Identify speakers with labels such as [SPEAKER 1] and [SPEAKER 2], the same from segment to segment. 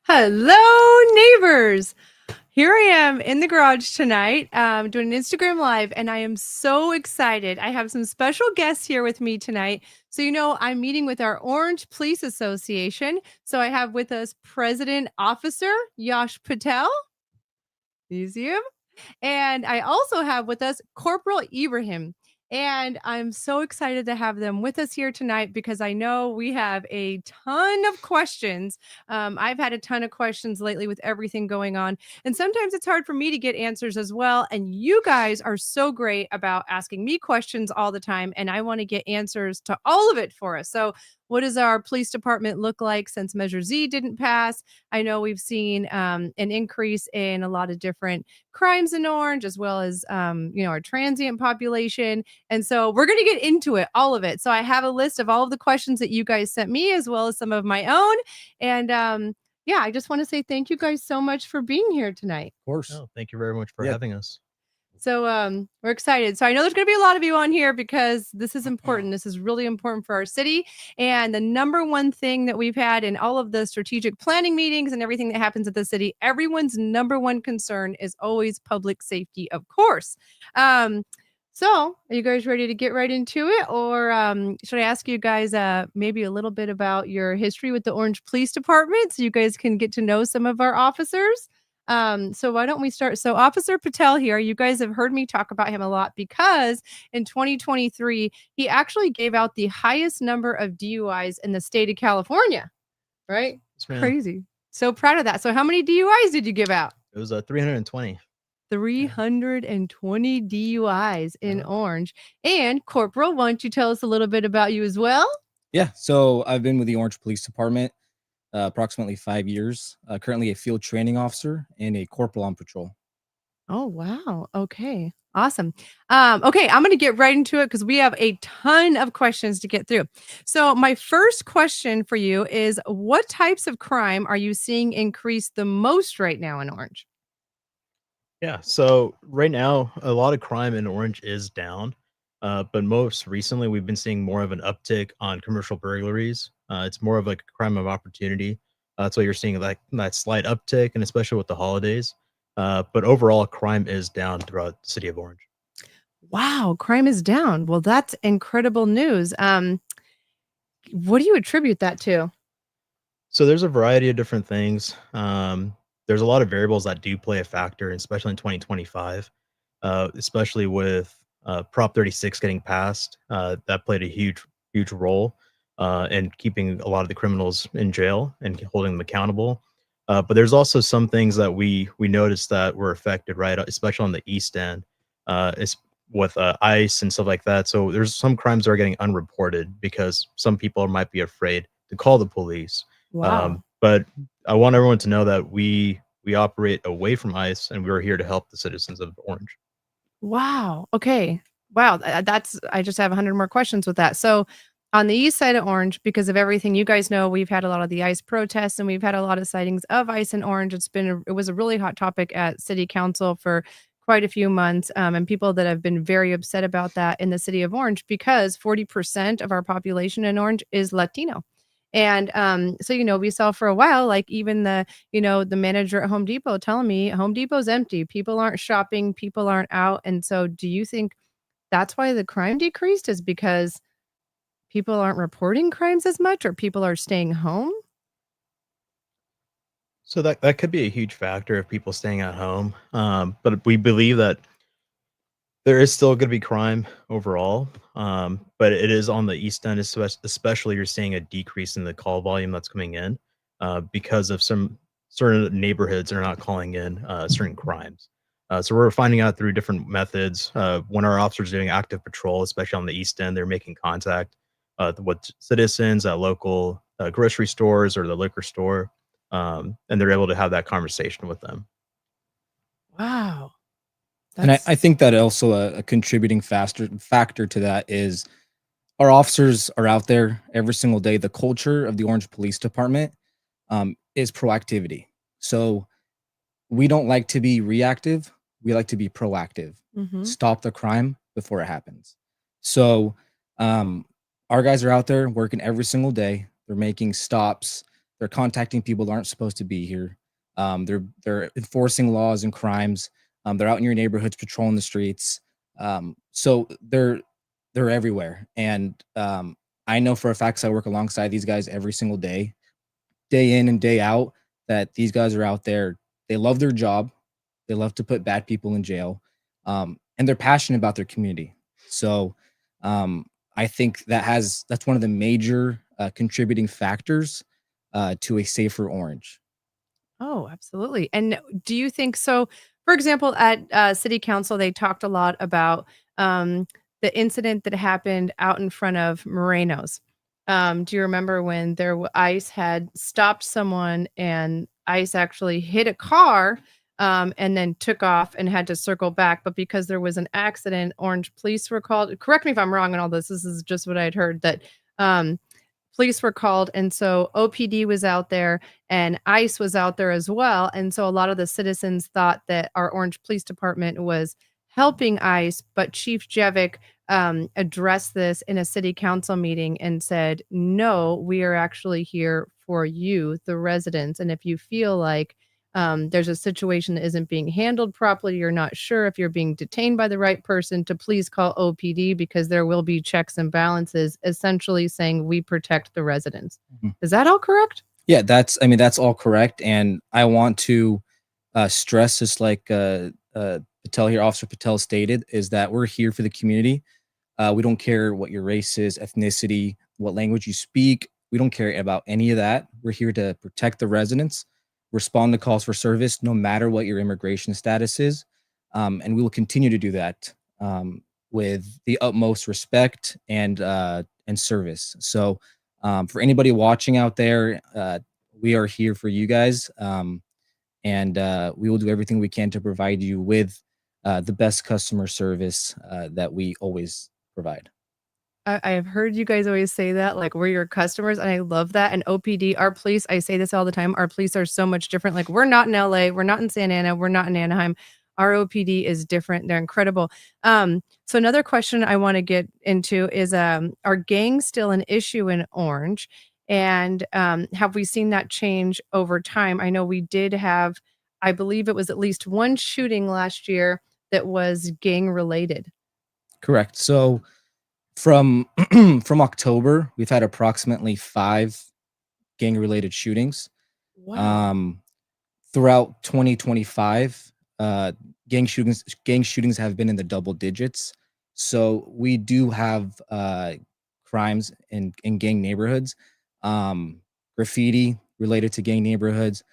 [SPEAKER 1] Hello, neighbors. Here I am in the garage tonight doing an Instagram Live, and I am so excited. I have some special guests here with me tonight. So, I'm meeting with our Orange Police Association. So, I have with us President Officer Yash Patel. You see him? And I also have with us Corporal Ibrahim. And I'm so excited to have them with us here tonight because I know we have a ton of questions. I've had a ton of questions lately with everything going on. And sometimes it's hard for me to get answers as well. And you guys are so great about asking me questions all the time. And I want to get answers to all of it for us. So, what does our police department look like since Measure Z didn't pass? I know we've seen an increase in a lot of different crimes in Orange, as well as our transient population. And so we're going to get into it, all of it. So I have a list of all of the questions that you guys sent me, as well as some of my own. And yeah, I just want to say thank you guys so much for being here tonight.
[SPEAKER 2] Of course.
[SPEAKER 3] Oh, thank you very much for having us.
[SPEAKER 1] So we're excited. So I know there's going to be a lot of you on here because this is important. This is really important for our city. And the number one thing that we've had in all of the strategic planning meetings and everything that happens at the city, everyone's number one concern is always public safety, of course. So are you guys ready to get right into it? Or should I ask you guys maybe a little bit about your history with the Orange Police Department so you guys can get to know some of our officers? So why don't we start? So Officer Patel here, you guys have heard me talk about him a lot because in 2023, he actually gave out the highest number of DUIs in the state of California, right? It's crazy. So proud of that. So how many DUIs did you give out?
[SPEAKER 3] It was 320.
[SPEAKER 1] 320 DUIs in Orange. And Corporal, why don't you tell us a little bit about you as well?
[SPEAKER 2] Yeah, so I've been with the Orange Police Department approximately 5 years. Currently a field training officer and a corporal on patrol.
[SPEAKER 1] Oh, wow. Okay. Awesome. Okay, I'm going to get right into it because we have a ton of questions to get through. So, my first question for you is what types of crime are you seeing increase the most right now in Orange?
[SPEAKER 3] Yeah, so right now, a lot of crime in Orange is down, but most recently, we've been seeing more of an uptick on commercial burglaries. It's more of like a crime of opportunity. That's why you're seeing like that slight uptick, and especially with the holidays. But overall, crime is down throughout the city of Orange.
[SPEAKER 1] Wow, crime is down. Well, that's incredible news. What do you attribute that to?
[SPEAKER 3] So there's a variety of different things. There's a lot of variables that do play a factor, especially in 2025, especially with Prop 36 getting passed. That played a huge role in keeping a lot of the criminals in jail and holding them accountable. But there's also some things that we noticed that were affected, right? Especially on the East End, is with ICE and stuff like that. So there's some crimes that are getting unreported because some people might be afraid to call the police.
[SPEAKER 1] Wow.
[SPEAKER 3] But I want everyone to know that we operate away from ICE, and we're here to help the citizens of Orange.
[SPEAKER 1] Wow. Okay. Wow. That's, I just have 100 more questions with that. So, on the east side of Orange, because of everything you guys know, we've had a lot of the ICE protests and we've had a lot of sightings of ICE in Orange. It was a really hot topic at city council for quite a few months. And people that have been very upset about that in the city of Orange because 40% of our population in Orange is Latino. And so, we saw for a while, like even the manager at Home Depot telling me Home Depot's empty. People aren't shopping, people aren't out. And so do you think that's why the crime decreased is because people aren't reporting crimes as much or people are staying home?
[SPEAKER 3] So that could be a huge factor of people staying at home. But we believe that there is still going to be crime overall, but it is on the East End, especially you're seeing a decrease in the call volume that's coming in because of some certain neighborhoods are not calling in certain crimes. So we're finding out through different methods. When our officers are doing active patrol, especially on the East End, they're making contact with citizens at local grocery stores or the liquor store, and they're able to have that conversation with them.
[SPEAKER 1] Wow.
[SPEAKER 2] And I think that also a contributing factor to that is our officers are out there every single day. The culture of the Orange Police Department is proactivity. So we don't like to be reactive. We like to be proactive. Stop the crime before it happens. So our guys are out there working every single day. They're making stops. They're contacting people that aren't supposed to be here. They're enforcing laws and crimes. They're out in your neighborhoods patrolling the streets. So they're everywhere. And I know for a fact, 'cause I work alongside these guys every single day in and day out, that these guys are out there. They love their job. They love to put bad people in jail, and they're passionate about their community. So I think that's one of the major contributing factors to a safer Orange.
[SPEAKER 1] Oh, absolutely. And do you think so? For example, at city council, they talked a lot about the incident that happened out in front of Moreno's. Do you remember when ICE had stopped someone and ICE actually hit a car and then took off and had to circle back? But because there was an accident, Orange police were called. Correct me if I'm wrong on all this. This is just what I'd heard that. Police were called, and so OPD was out there and ICE was out there as well. And so a lot of the citizens thought that our Orange Police Department was helping ICE, but Chief Jevic addressed this in a city council meeting and said, no, we are actually here for you, the residents. And if you feel like there's a situation that isn't being handled properly, you're not sure if you're being detained by the right person, to please call OPD because there will be checks and balances, essentially saying we protect the residents.
[SPEAKER 2] Mhm.
[SPEAKER 1] Is that all correct?
[SPEAKER 2] Yeah, that's all correct. And I want to stress, just like Patel here, Officer Patel stated, is that we're here for the community. We don't care what your race is, ethnicity, what language you speak. We don't care about any of that. We're here to protect the residents, respond to calls for service, no matter what your immigration status is. And we will continue to do that with the utmost respect and service. So for anybody watching out there, we are here for you guys. And we will do everything we can to provide you with the best customer service that we always provide.
[SPEAKER 1] I have heard you guys always say that, like, we're your customers, and I love that. And OPD, our police, I say this all the time, our police are so much different. Like, we're not in LA, we're not in Santa Ana, we're not in Anaheim. Our OPD is different. They're incredible. So another question I want to get into is are gangs still an issue in Orange? And have we seen that change over time? I know we did have, I believe it was at least one shooting last year that was gang related.
[SPEAKER 2] Correct. So from from October, we've had approximately 5 gang-related shootings.
[SPEAKER 1] Wow.
[SPEAKER 2] Throughout 2025, gang shootings have been in the double digits. So we do have crimes in gang neighborhoods, graffiti related to gang neighborhoods.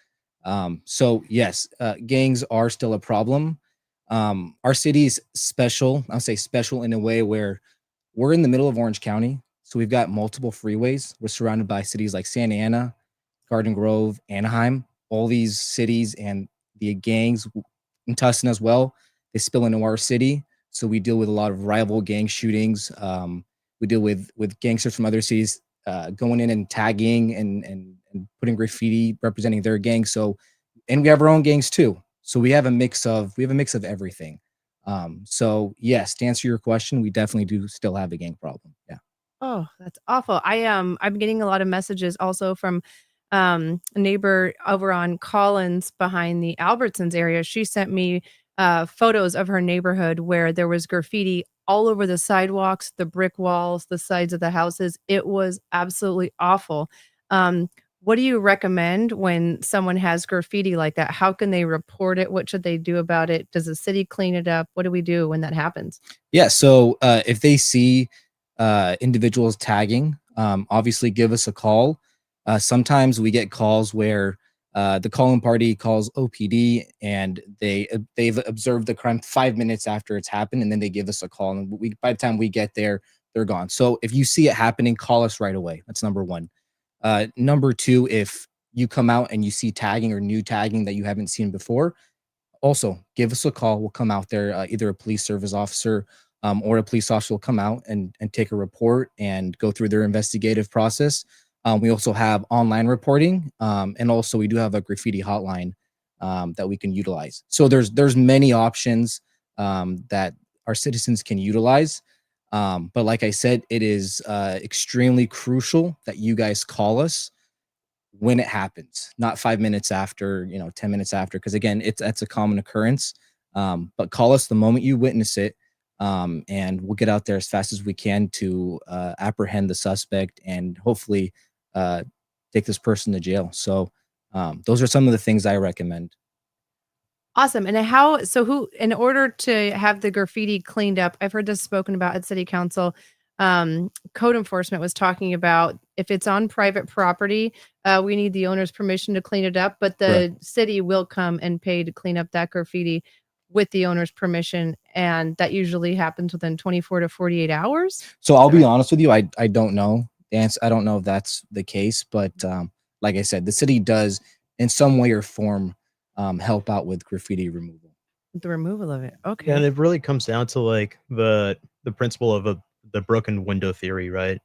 [SPEAKER 2] So yes, gangs are still a problem. Our city's special. I'll say special in a way where we're in the middle of Orange County, so we've got multiple freeways. We're surrounded by cities like Santa Ana, Garden Grove, Anaheim. All these cities and the gangs in Tustin as well, they spill into our city. So we deal with a lot of rival gang shootings. We deal with gangsters from other cities going in and tagging and putting graffiti representing their gang. So, and we have our own gangs too. So we have a mix of everything. So yes, to answer your question, we definitely do still have a gang problem. Yeah.
[SPEAKER 1] Oh, that's awful. I'm getting a lot of messages also from a neighbor over on Collins behind the Albertsons area. She sent me photos of her neighborhood where there was graffiti all over the sidewalks, the brick walls, the sides of the houses. It was absolutely awful. What do you recommend when someone has graffiti like that? How can they report it? What should they do about it? Does the city clean it up? What do we do when that happens?
[SPEAKER 2] Yeah. So if they see individuals tagging, obviously give us a call. Sometimes we get calls where the calling party calls OPD and they've observed the crime 5 minutes after it's happened, and then they give us a call. And by the time we get there, they're gone. So if you see it happening, call us right away. That's number one. Number two, if you come out and you see tagging or new tagging that you haven't seen before, also give us a call. We'll come out there, either a police service officer or a police officer will come out and take a report and go through their investigative process. We also have online reporting, and also we do have a graffiti hotline that we can utilize. So there's many options that our citizens can utilize. But like I said, it is extremely crucial that you guys call us when it happens, not 5 minutes after, 10 minutes after, because again, that's a common occurrence. But call us the moment you witness it, and we'll get out there as fast as we can to apprehend the suspect and hopefully take this person to jail. So those are some of the things I recommend.
[SPEAKER 1] Awesome. And in order to have the graffiti cleaned up, I've heard this spoken about at city council. Code enforcement was talking about if it's on private property, we need the owner's permission to clean it up, but the city will come and pay to clean up that graffiti with the owner's permission. And that usually happens within 24 to 48 hours.
[SPEAKER 2] So I'll be honest with you. I don't know the answer. I don't know if that's the case, but like I said, the city does in some way or form help out with graffiti removal.
[SPEAKER 1] The removal of it. Okay.
[SPEAKER 3] Yeah, and it really comes down to like the principle of the broken window theory, right?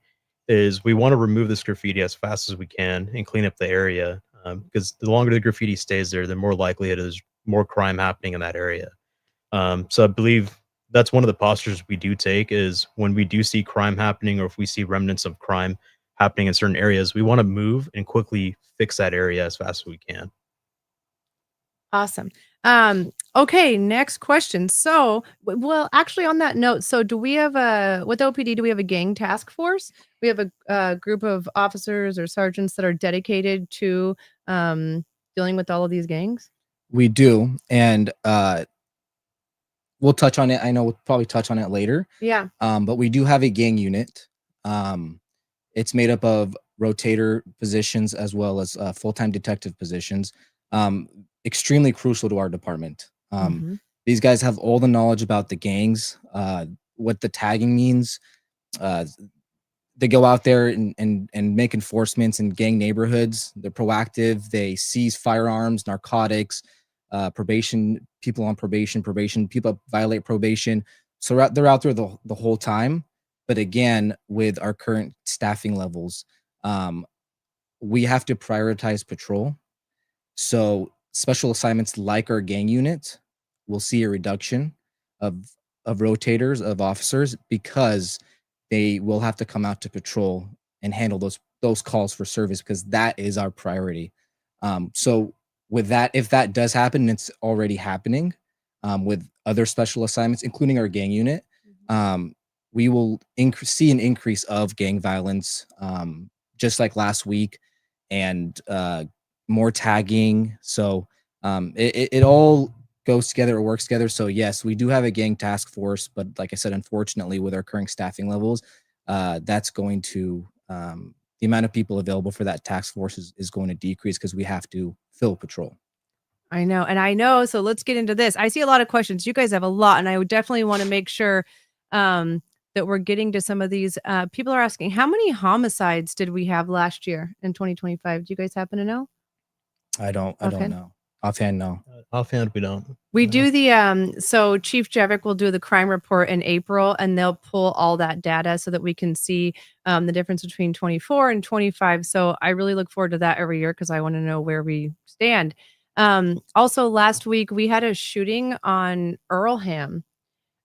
[SPEAKER 3] Is we want to remove this graffiti as fast as we can and clean up the area, because the longer the graffiti stays there, the more likely it is more crime happening in that area. So I believe that's one of the postures we do take is when we do see crime happening or if we see remnants of crime happening in certain areas, we want to move and quickly fix that area as fast as we can.
[SPEAKER 1] Awesome. Okay, next question. So, well, actually on that note, so do we have with OPD, do we have a gang task force? We have a group of officers or sergeants that are dedicated to dealing with all of these gangs?
[SPEAKER 2] We do. And we'll touch on it. I know we'll probably touch on it later.
[SPEAKER 1] Yeah.
[SPEAKER 2] But we do have a gang unit. It's made up of rotator positions as well as full-time detective positions. Extremely crucial to our department. These guys have all the knowledge about the gangs, what the tagging means. They go out there and make enforcements in gang neighborhoods. They're proactive. They seize firearms, narcotics, probation, people on probation, people violate probation. So they're out there the whole time. But again, with our current staffing levels, we have to prioritize patrol. So special assignments like our gang unit will see a reduction of rotators, of officers, because they will have to come out to patrol and handle those calls for service, because that is our priority. So with that, if that does happen, and it's already happening with other special assignments, including our gang unit, we will see an increase of gang violence, just like last week, and more tagging. So it all goes together, it works together. So yes, we do have a gang task force, but like I said, unfortunately, with our current staffing levels, that's going to the amount of people available for that task force is going to decrease because we have to fill patrol.
[SPEAKER 1] I know. So let's get into this. I see a lot of questions. You guys have a lot, and I would definitely want to make sure that we're getting to some of these. People are asking, how many homicides did we have last year in 2025? Do you guys happen to know?
[SPEAKER 2] I don't know. Offhand, no.
[SPEAKER 3] Offhand, we don't.
[SPEAKER 1] We do the so Chief Jevick will do the crime report in April, and they'll pull all that data so that we can see the difference between 24 and 25. So I really look forward to that every year because I want to know where we stand. Also, last week we had a shooting on Earlham.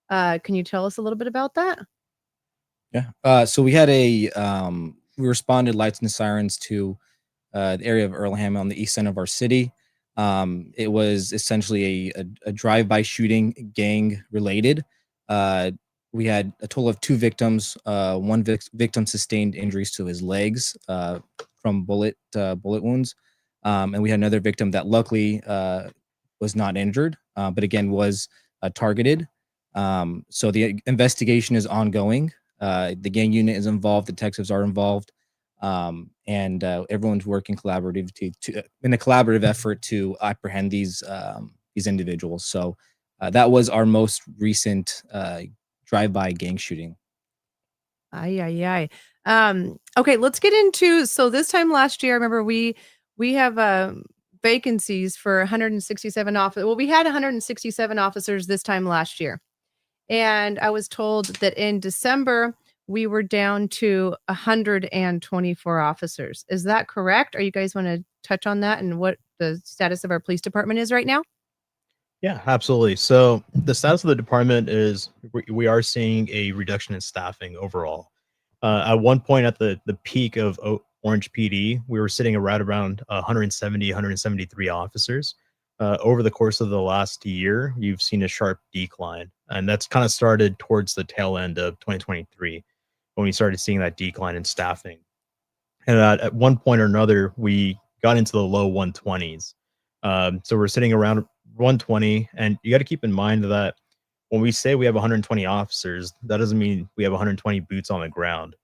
[SPEAKER 1] Can you tell us a little bit about that?
[SPEAKER 2] Yeah. So we had we responded lights and sirens to the area of Earlham on the east end of our city. It was essentially a drive-by shooting, gang related. We had a total of 2 victims. One victim sustained injuries to his legs from bullet wounds. And we had another victim that luckily was not injured, but again was targeted. So the investigation is ongoing. The gang unit is involved. Detectives are involved. And everyone's working collaboratively in a collaborative effort to apprehend these individuals. So that was our most recent drive-by gang shooting.
[SPEAKER 1] Okay, let's get into, so this time last year, I remember we have vacancies for 167 officers. Well, we had 167 officers this time last year. And I was told that in December, we were down to 124 officers. Is that correct? Or you guys want to touch on that and what the status of our police department is right now?
[SPEAKER 3] Yeah, absolutely. So the status of the department is we are seeing a reduction in staffing overall. At one point at the peak of Orange PD, we were sitting around 170, 173 officers. Over the course of the last year, you've seen a sharp decline, and that's kind of started towards the tail end of 2023 when we started seeing that decline in staffing. And at one point or another, we got into the low 120s. So we're sitting around 120, and you got to keep in mind that when we say we have 120 officers, that doesn't mean we have 120 boots on the ground.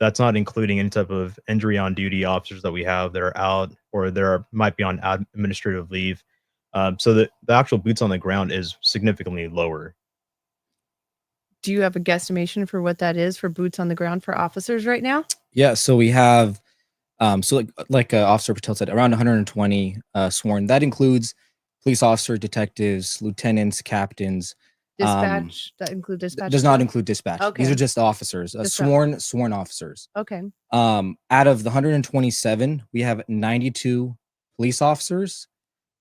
[SPEAKER 3] That's not including any type of injury on duty officers that we have that are out or might be on administrative leave. So the actual boots on the ground is significantly lower.
[SPEAKER 1] Do you have a guesstimation for what that is for boots on the ground for officers right now?
[SPEAKER 2] Yeah, so we have, like Officer Patel said, around 120 sworn. That includes police officers, detectives, lieutenants, captains.
[SPEAKER 1] Dispatch, that include dispatch?
[SPEAKER 2] Does
[SPEAKER 1] as
[SPEAKER 2] not
[SPEAKER 1] well?
[SPEAKER 2] include dispatch.
[SPEAKER 1] Okay.
[SPEAKER 2] These are just officers,
[SPEAKER 1] Just
[SPEAKER 2] sworn officers.
[SPEAKER 1] Okay.
[SPEAKER 2] Out of the 127, we have 92 police officers.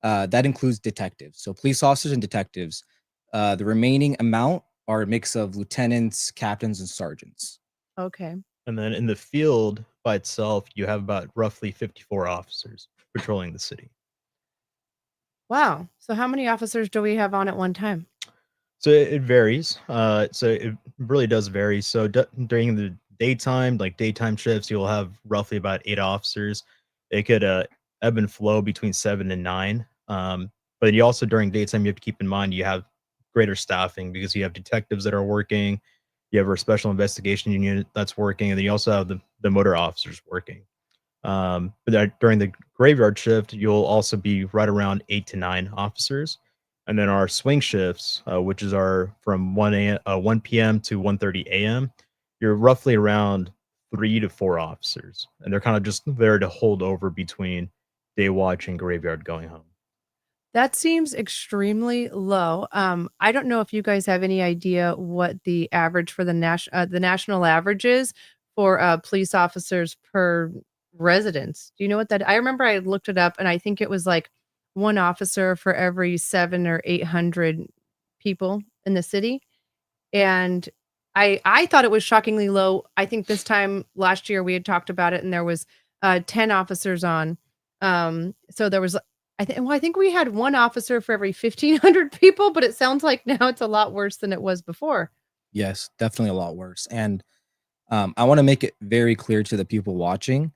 [SPEAKER 2] That includes detectives. So police officers and detectives. The remaining amount are a mix of lieutenants, captains, and sergeants.
[SPEAKER 1] Okay.
[SPEAKER 3] And then in the field by itself, you have about roughly 54 officers patrolling the city.
[SPEAKER 1] Wow. So how many officers do we have on at one time?
[SPEAKER 3] So it varies. So it really does vary. So during the daytime, like daytime shifts, you'll have roughly about 8 officers. It could ebb and flow between 7 and 9. But you also during daytime, you have to keep in mind you have greater staffing because you have detectives that are working, you have our special investigation unit that's working, and then you also have the motor officers working. But during the graveyard shift, you'll also be right around 8 to 9 officers. And then our swing shifts, which is our from 1 p.m. to 1:30 a.m., you're roughly around 3 to 4 officers. And they're kind of just there to hold over between day watch and graveyard going home.
[SPEAKER 1] That seems extremely low. I don't know if you guys have any idea what the average for the national average is for police officers per residence. Do you know what that? I remember I looked it up, and I think it was like one officer for every 700 or 800 people in the city. And I thought it was shockingly low. I think this time last year we had talked about it, and there was 10 officers on. So there was I think we had one officer for every 1,500 people, but it sounds like now it's a lot worse than it was before.
[SPEAKER 2] Yes, definitely a lot worse. And I want to make it very clear to the people watching.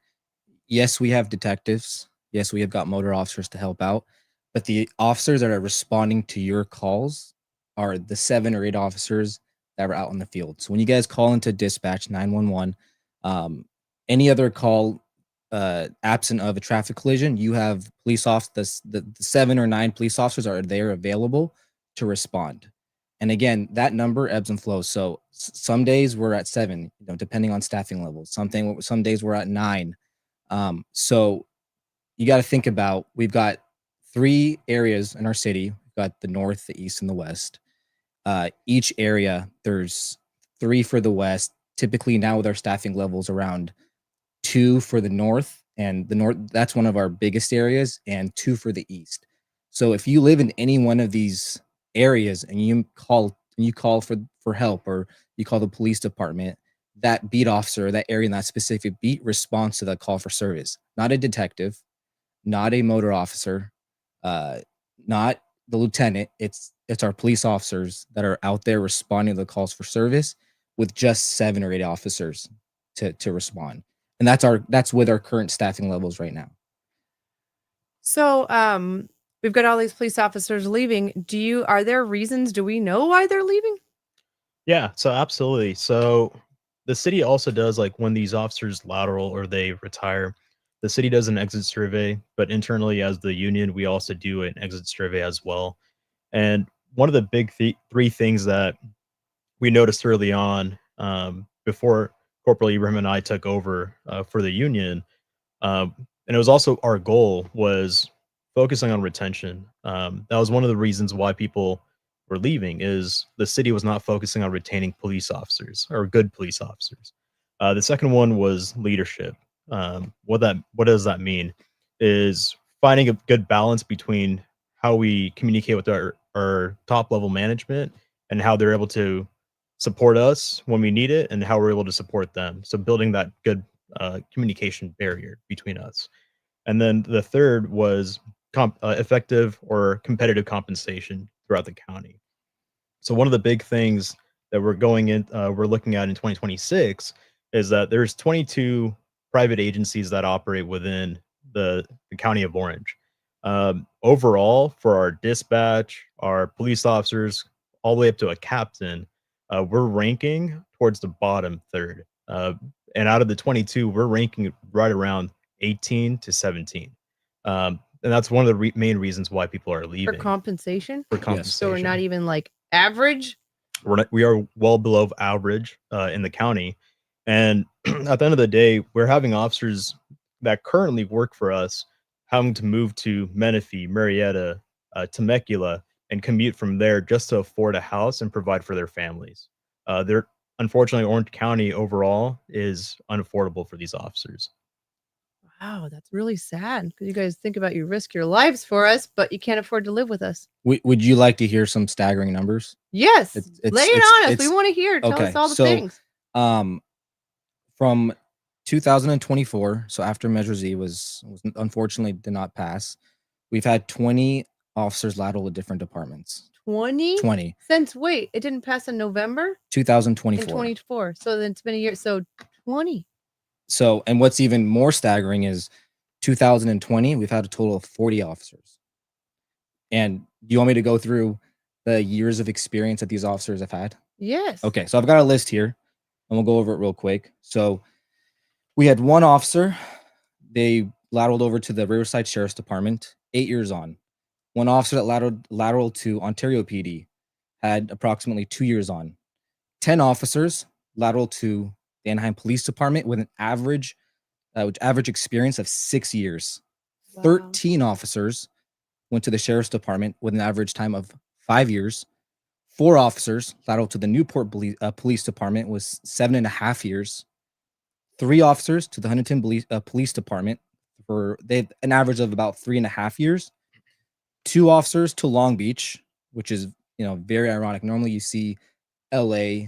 [SPEAKER 2] Yes, we have detectives. Yes, we have got motor officers to help out, but the officers that are responding to your calls are the 7 or 8 officers that were out in the field. So when you guys call into dispatch 911, any other call absent of a traffic collision, you have police officers, the 7 or 9 police officers are there available to respond. And again, that number ebbs and flows. So some days we're at 7, depending on staffing levels. Some days we're at 9. So you got to think about, we've got 3 areas in our city. We've got the north, the east, and the west. Each area, there's 3 for the west. Typically now with our staffing levels around 2 for the north, and the north, that's one of our biggest areas, and 2 for the east. So if you live in any one of these areas and you call for help, or you call the police department, that beat officer, that area in that specific beat responds to that call for service. Not a detective, not a motor officer, not the lieutenant. It's our police officers that are out there responding to the calls for service with just 7 or 8 officers to respond. And that's with our current staffing levels right now.
[SPEAKER 1] So, we've got all these police officers leaving. Are there reasons? Do we know why they're leaving?
[SPEAKER 3] Yeah, so absolutely. So the city also does, like when these officers lateral or they retire, the city does an exit survey, but internally as the union, we also do an exit survey as well. And one of the big 3 things that we noticed early on, before Corporal Ibrahim and I took over for the union, and it was also our goal was focusing on retention. That was one of the reasons why people were leaving, is the city was not focusing on retaining police officers or good police officers. The second one was leadership. What does that mean? Is finding a good balance between how we communicate with our top level management and how they're able to support us when we need it, and how we're able to support them. So building that good communication barrier between us. And then the third was effective or competitive compensation throughout the county. So one of the big things that we're looking at in 2026 is that there's 22 private agencies that operate within the county of Orange. Overall, for our dispatch, our police officers, all the way up to a captain, we're ranking towards the bottom third. And out of the 22, we're ranking right around 18 to 17. And that's one of the main reasons why people are
[SPEAKER 1] For
[SPEAKER 3] leaving.
[SPEAKER 1] compensation?
[SPEAKER 3] For
[SPEAKER 2] Yes.
[SPEAKER 3] compensation.
[SPEAKER 1] So we're not even like average?
[SPEAKER 3] We are well below average in the county. And at the end of the day, we're having officers that currently work for us having to move to Menifee, Marietta, Temecula, and commute from there just to afford a house and provide for their families. They're unfortunately, Orange County overall is unaffordable for these officers.
[SPEAKER 1] Wow, that's really sad because you guys think about you risk your lives for us, but you can't afford to live with us.
[SPEAKER 2] Would you like to hear some staggering numbers?
[SPEAKER 1] Yes,
[SPEAKER 2] It's-
[SPEAKER 1] lay it
[SPEAKER 2] it's-
[SPEAKER 1] on us. We
[SPEAKER 2] it's-
[SPEAKER 1] want to hear. Tell
[SPEAKER 2] okay,
[SPEAKER 1] us all the
[SPEAKER 2] so-
[SPEAKER 1] things.
[SPEAKER 2] From 2024, so after Measure Z was unfortunately did not pass, we've had 20 officers lateral to different departments.
[SPEAKER 1] 20?
[SPEAKER 2] 20.
[SPEAKER 1] Since, wait, it didn't pass in November? In
[SPEAKER 2] 2024.
[SPEAKER 1] 24. So then it's been a year. So 20.
[SPEAKER 2] So, and what's even more staggering is 2020, we've had a total of 40 officers. And do you want me to go through the years of experience that these officers have had?
[SPEAKER 1] Yes.
[SPEAKER 2] Okay, so I've got a list here, and we'll go over it real quick. So we had one officer. They lateraled over to the Riverside Sheriff's Department, 8 years on. One officer that lateral to Ontario PD had approximately 2 years on. 10 officers lateral to the Anaheim Police Department with an average experience of 6 years.
[SPEAKER 1] Wow.
[SPEAKER 2] 13 officers went to the Sheriff's Department with an average time of 5 years. 4 officers lateral to the Newport Police Department was 7.5 years. 3 officers to the Huntington Police Department they had an average of about 3.5 years. 2 officers to Long Beach, which is very ironic. Normally you see LA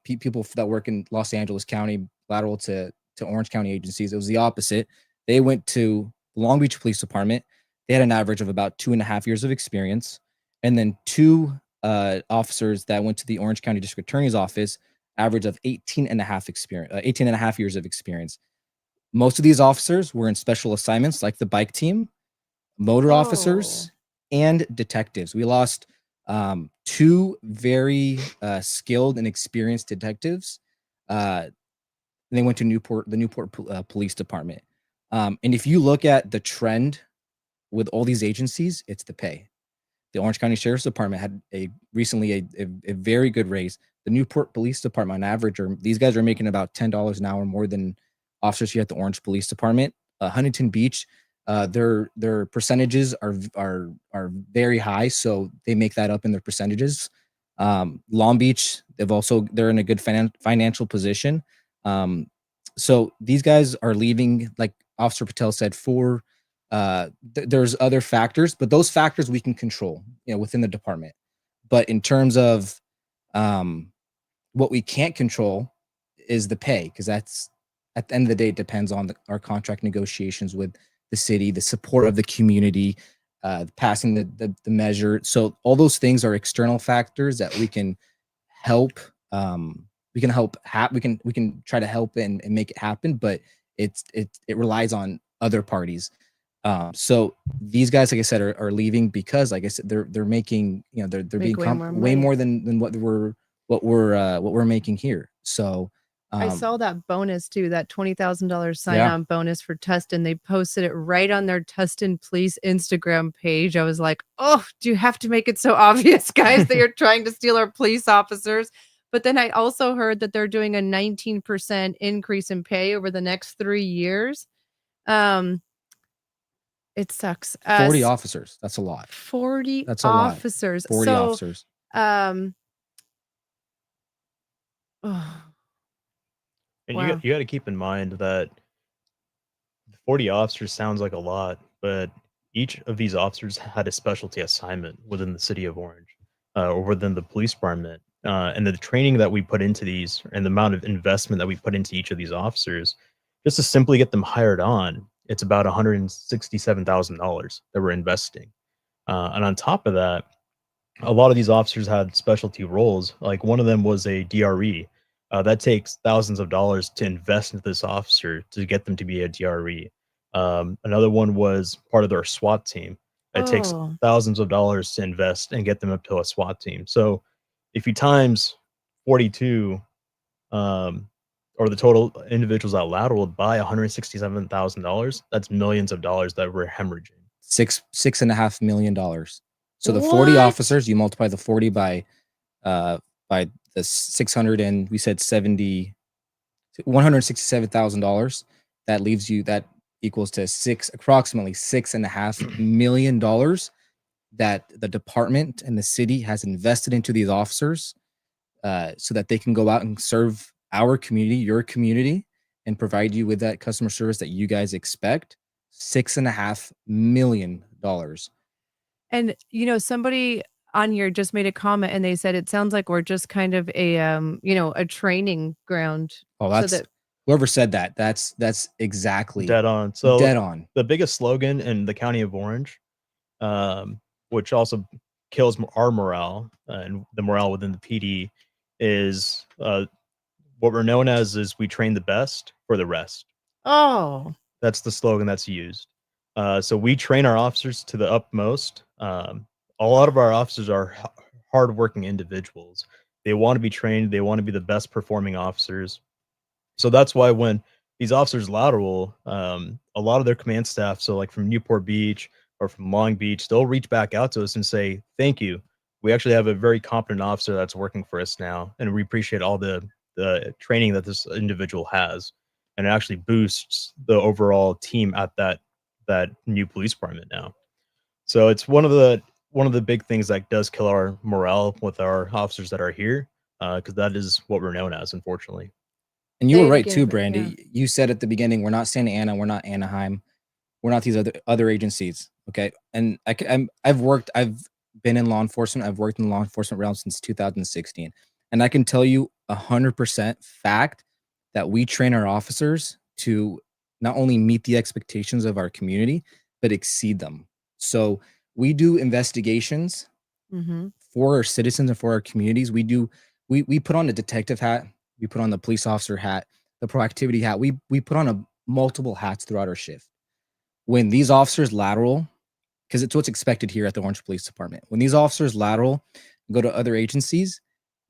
[SPEAKER 2] people that work in Los Angeles County lateral to Orange County agencies. It was the opposite. They went to the Long Beach Police Department. They had an average of about 2.5 years of experience. And then 2 officers that went to the Orange County District Attorney's Office, average of 18.5 years of experience. Most of these officers were in special assignments like the bike team, motor officers, and detectives. We lost 2 very skilled and experienced detectives. They went to the Newport Police Department. And if you look at the trend with all these agencies, it's the pay. The Orange County Sheriff's Department had recently a very good raise. The Newport Police Department, on average, these guys are making about $10 an hour more than officers here at the Orange Police Department. Huntington Beach, their percentages are very high, so they make that up in their percentages. Long Beach, they're in a good financial position. So these guys are leaving, like Officer Patel said, for there's other factors, but those factors we can control, within the department. But in terms of what we can't control is the pay, because that's, at the end of the day, it depends on our contract negotiations with the city, the support of the community, passing the measure. So all those things are external factors that we can help. We can try to help and make it happen, but it relies on other parties. So these guys, like I said, are leaving because, like I said, they're making, they're being way more than what we're making here. So
[SPEAKER 1] I saw that bonus too, that $20,000 sign-on bonus for Tustin. They posted it right on their Tustin Police Instagram page. I was like, oh, do you have to make it so obvious, guys, that you're trying to steal our police officers? But then I also heard that they're doing a 19% increase in pay over the next 3 years. It sucks.
[SPEAKER 2] 40 officers. That's a lot.
[SPEAKER 1] 40
[SPEAKER 2] That's a
[SPEAKER 1] officers.
[SPEAKER 2] Lot. 40 officers.
[SPEAKER 3] And
[SPEAKER 1] Wow.
[SPEAKER 3] you got to keep in mind that 40 officers sounds like a lot, but each of these officers had a specialty assignment within the city of Orange or within the police department. And the training that we put into these and the amount of investment that we put into each of these officers just to simply get them hired on, it's about $167,000 that we're investing. And on top of that, a lot of these officers had specialty roles. Like one of them was a DRE. That takes thousands of dollars to invest into this officer to get them to be a DRE. Another one was part of their SWAT team. It takes
[SPEAKER 1] Oh,
[SPEAKER 3] thousands of dollars to invest and get them up to a SWAT team. So if you times 42, um, or the total individuals that lateraled by $167,000, that's millions of dollars that we're hemorrhaging.
[SPEAKER 2] $6.5 million. So the 40
[SPEAKER 1] what?
[SPEAKER 2] officers, you multiply the 40 by the 600 and we said 70 $167,000. That equals to approximately $6.5 million that the department and the city has invested into these officers, so that they can go out and serve our community, your community, and provide you with that customer service that you guys expect. $6.5 million.
[SPEAKER 1] And somebody on here just made a comment and they said it sounds like we're just kind of a a training ground.
[SPEAKER 2] Oh,
[SPEAKER 1] So
[SPEAKER 2] that's
[SPEAKER 1] that
[SPEAKER 2] whoever said that. That's exactly
[SPEAKER 3] Dead on. So
[SPEAKER 2] dead on.
[SPEAKER 3] the biggest slogan in the county of Orange, which also kills our morale and the morale within the PD, is what we're known as is we train the best for the rest.
[SPEAKER 1] oh,
[SPEAKER 3] That's the slogan that's used. So we train our officers to the utmost. A lot of our officers are hardworking individuals. They want to be trained. They want to be the best performing officers. So that's why when these officers lateral, a lot of their command staff, so like from Newport Beach or from Long Beach, they'll reach back out to us and say, "Thank you. We actually have a very competent officer that's working for us now, and we appreciate all the training that this individual has." And it actually boosts the overall team at that new police department now. So it's one of the big things that does kill our morale with our officers that are here, because that is what we're known as, unfortunately.
[SPEAKER 2] And you
[SPEAKER 1] say
[SPEAKER 2] were
[SPEAKER 1] it
[SPEAKER 2] right
[SPEAKER 1] again,
[SPEAKER 2] too,
[SPEAKER 1] but yeah.
[SPEAKER 2] Brandy. You said at the beginning, we're not Santa Ana, we're not Anaheim, we're not these other agencies. Okay, and I've been in law enforcement. I've worked in the law enforcement realm since 2016, and I can tell you 100% fact that we train our officers to not only meet the expectations of our community but exceed them. So we do investigations
[SPEAKER 1] Mhm.
[SPEAKER 2] for our citizens and for our communities. We put on a detective hat, we put on the police officer hat, the proactivity hat. We put on multiple hats throughout our shift. When these officers lateral, because it's what's expected here at the Orange Police Department. When these officers lateral and go to other agencies,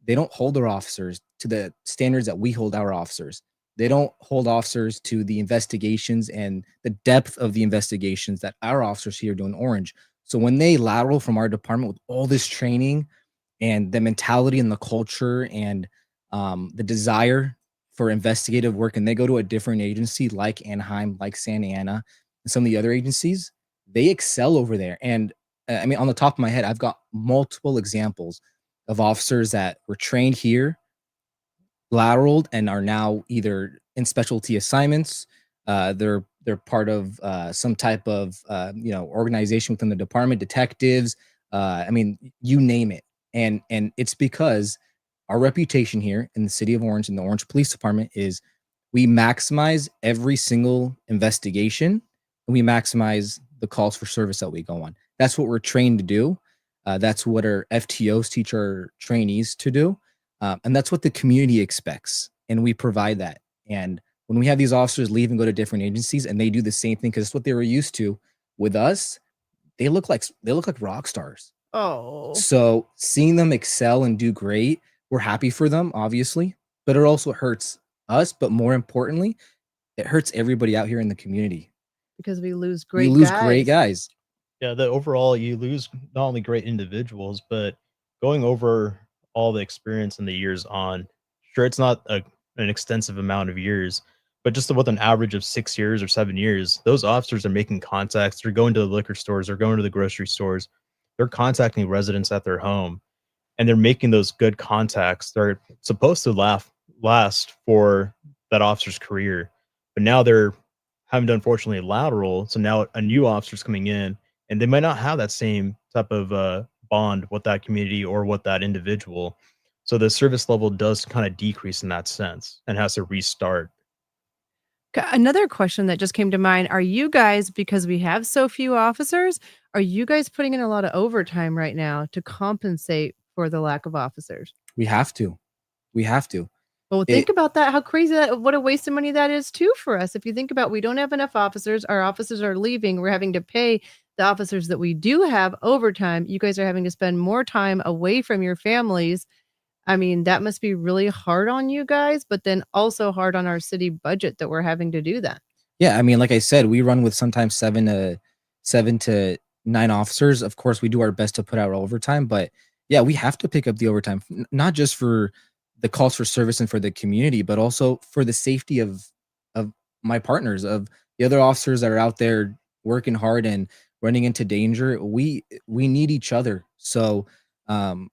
[SPEAKER 2] they don't hold their officers to the standards that we hold our officers. They don't hold officers to the investigations and the depth of the investigations that our officers here do in Orange. So when they lateral from our department with all this training and the mentality and the culture and the desire for investigative work, and they go to a different agency like Anaheim, like Santa Ana, and some of the other agencies, they excel over there. And I mean, on the top of my head, I've got multiple examples of officers that were trained here, lateraled, and are now either in specialty assignments. They're part of some type of organization within the department, detectives. I mean, you name it, and it's because our reputation here in the city of Orange and the Orange Police Department is we maximize every single investigation and we maximize the calls for service that we go on. That's what we're trained to do. That's what our FTOs teach our trainees to do. And that's what the community expects. And we provide that. And when we have these officers leave and go to different agencies and they do the same thing because it's what they were used to with us, they look like rock stars.
[SPEAKER 1] Oh,
[SPEAKER 2] So seeing them excel and do great, we're happy for them, obviously, but it also hurts us. But more importantly, it hurts everybody out here in the community.
[SPEAKER 1] because we lose
[SPEAKER 2] We
[SPEAKER 1] great
[SPEAKER 2] lose great
[SPEAKER 1] guys.
[SPEAKER 2] guys.
[SPEAKER 3] Yeah, the overall you lose not only great individuals, but going over all the experience and the years on. Sure, it's not an extensive amount of years, but just with an average of 6 years or 7 years, those officers are making contacts. They're going to the liquor stores. They're going to the grocery stores. They're contacting residents at their home, and they're making those good contacts. They're supposed to last for that officer's career, but now they're having to unfortunately lateral. So now a new officer's coming in, and they might not have that same type of bond with that community or with that individual. So the service level does kind of decrease in that sense and has to restart.
[SPEAKER 1] Another question that just came to mind, are you guys, because we have so few officers, are you guys putting in a lot of overtime right now to compensate for the lack of officers?
[SPEAKER 2] We have to. We have to.
[SPEAKER 1] Well, think
[SPEAKER 2] It
[SPEAKER 1] about that, how crazy that what a waste of money that is too for us. If you think about we don't have enough officers, our officers are leaving, we're having to pay the officers that we do have overtime. You guys are having to spend more time away from your families. I mean, that must be really hard on you guys, but then also hard on our city budget that we're having to do that.
[SPEAKER 2] Yeah, I mean, like I said, we run with sometimes 7 to 9 officers. Of course, we do our best to put out overtime, but yeah, we have to pick up the overtime, not just for the calls for service and for the community, but also for the safety of my partners, of the other officers that are out there working hard and running into danger. We need each other. So um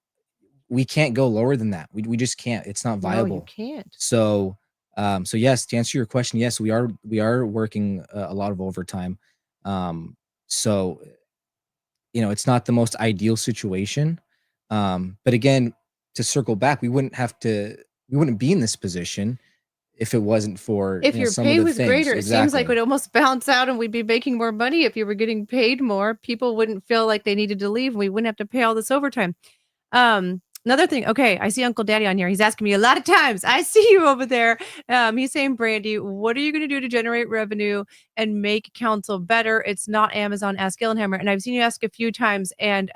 [SPEAKER 2] we can't go lower than that. We just can't. It's not
[SPEAKER 1] No, you
[SPEAKER 2] viable.
[SPEAKER 1] can't.
[SPEAKER 2] So so yes, to answer your question, yes, we are working a lot of overtime. Um so it's not the most ideal situation. But again, to circle back, we wouldn't be in this position if it wasn't for,
[SPEAKER 1] If your
[SPEAKER 2] some of
[SPEAKER 1] pay
[SPEAKER 2] the
[SPEAKER 1] was
[SPEAKER 2] things.
[SPEAKER 1] greater, it seems like it
[SPEAKER 2] Exactly.
[SPEAKER 1] would almost balance out and we'd be making more money if you were getting paid more. People wouldn't feel like they needed to leave and we wouldn't have to pay all this overtime. Another thing, okay, I see Uncle Daddy on here. He's asking me a lot of times. I see you over there. He's saying, Brandy, what are you going to do to generate revenue and make council better? It's not Amazon. Ask Gillenhammer. And I've seen you ask a few times. And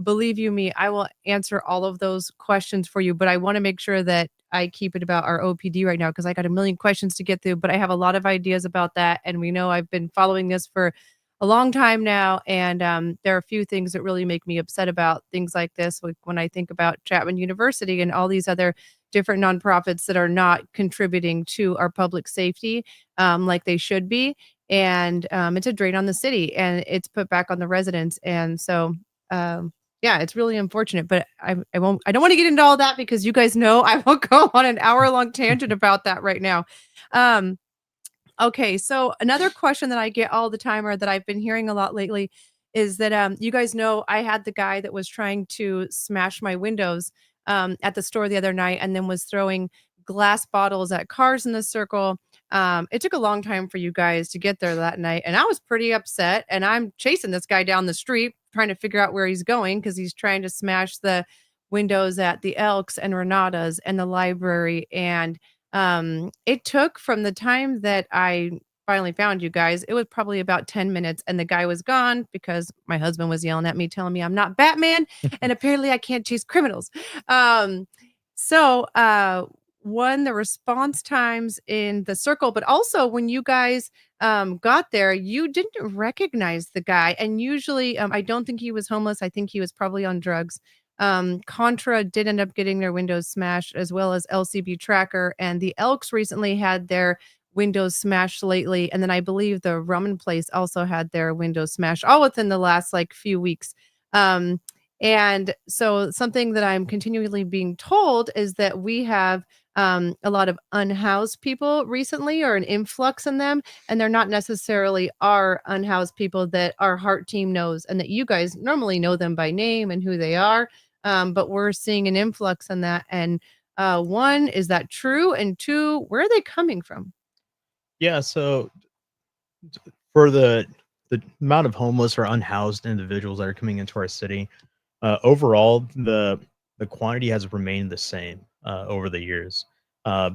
[SPEAKER 1] believe you me, I will answer all of those questions for you. But I want to make sure that I keep it about our OPD right now because I got a million questions to get through. But I have a lot of ideas about that. And we know I've been following this for a long time now, and there are a few things that really make me upset about things like this. Like when I think about Chapman University and all these other different nonprofits that are not contributing to our public safety like they should be, and it's a drain on the city, and it's put back on the residents. And so, yeah, it's really unfortunate. But I won't. I don't want to get into all that because you guys know I won't go on an hour-long tangent about that right now. Um, Okay, so another question that I get all the time or that I've been hearing a lot lately is that you guys know I had the guy that was trying to smash my windows at the store the other night and then was throwing glass bottles at cars in the circle. It took a long time for you guys to get there that night, and I was pretty upset. And I'm chasing this guy down the street trying to figure out where he's going because he's trying to smash the windows at the Elks and Renatas and the library. And it took from the time that I finally found you guys, it was probably about 10 minutes and the guy was gone because my husband was yelling at me, telling me I'm not Batman and apparently I can't chase criminals. Um, so one, the response times in the circle, but also when you guys got there, you didn't recognize the guy. And usually, I don't think he was homeless. I think he was probably on drugs. Contra did end up getting their windows smashed, as well as LCB Tracker, and the Elks recently had their windows smashed lately, and then I believe the Ramen Place also had their windows smashed, all within the last like few weeks. Um, and so something that I'm continually being told is that we have a lot of unhoused people recently, or an influx in them, and they're not necessarily our unhoused people that our heart team knows, and that you guys normally know them by name and who they are. But we're seeing an influx in that. And one, is that true? And two, where are they coming from?
[SPEAKER 3] Yeah, so for the amount of homeless or unhoused individuals that are coming into our city, overall the quantity has remained the same over the years. Uh,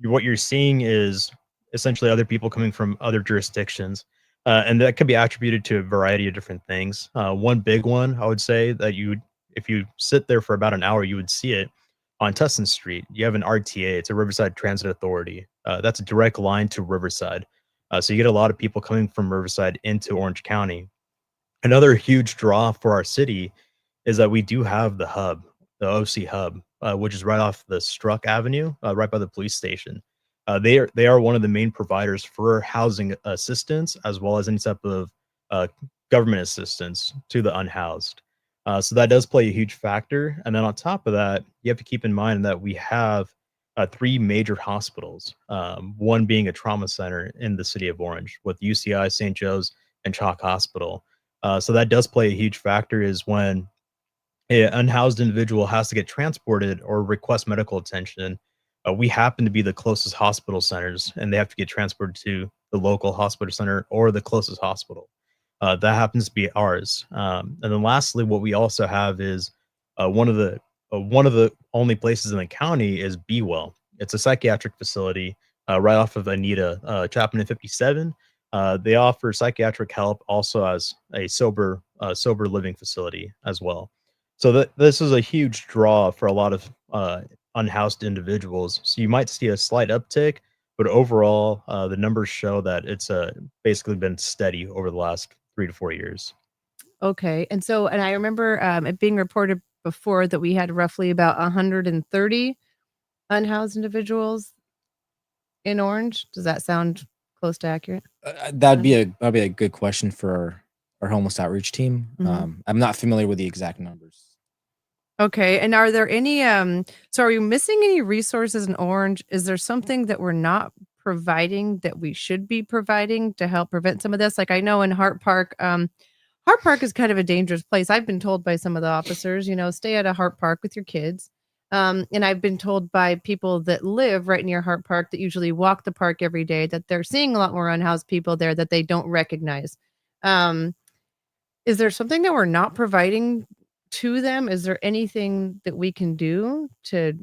[SPEAKER 3] what you're seeing is essentially other people coming from other jurisdictions, and that could be attributed to a variety of different things. One big one, I would say, that if you sit there for about an hour, you would see it on Tustin Street. You have an RTA; it's a Riverside Transit Authority. That's a direct line to Riverside, so you get a lot of people coming from Riverside into Orange County. Another huge draw for our city is that we do have the hub, the OC hub, which is right off the Struck Avenue, right by the police station. They are one of the main providers for housing assistance as well as any type of uh, government assistance to the unhoused. So that does play a huge factor. And then on top of that, you have to keep in mind that we have three major hospitals, one being a trauma center in the city of Orange with UCI, St. Joe's, and Chalk Hospital. So that does play a huge factor is when an unhoused individual has to get transported or request medical attention. we happen to be the closest hospital centers, and they have to get transported to the local hospital center or the closest hospital. That happens to be ours. And then lastly, what we also have is one of the only places in the county is Be Well. It's a psychiatric facility right off of Anita, Chapman and 57. They offer psychiatric help also as a sober living facility as well. So this is a huge draw for a lot of unhoused individuals. So you might see a slight uptick, but overall, the numbers show that it's basically been steady over the last 3 to 4 years.
[SPEAKER 1] Okay. And so, and I remember it being reported before that we had roughly about 130 unhoused individuals in Orange. Does that sound close to accurate?
[SPEAKER 2] That'd be a good question for our homeless outreach team.
[SPEAKER 1] Mhm.
[SPEAKER 2] I'm not familiar with the exact numbers.
[SPEAKER 1] Okay. And are there any so are we missing any resources in Orange? Is there something that we're not providing that we should be providing to help prevent some of this? Like I know in Hart Park, Hart Park is kind of a dangerous place. I've been told by some of the officers, stay at a Hart Park with your kids. And I've been told by people that live right near Hart Park that usually walk the park every day that they're seeing a lot more unhoused people there that they don't recognize. Um, is there something that we're not providing to them? Is there anything that we can do to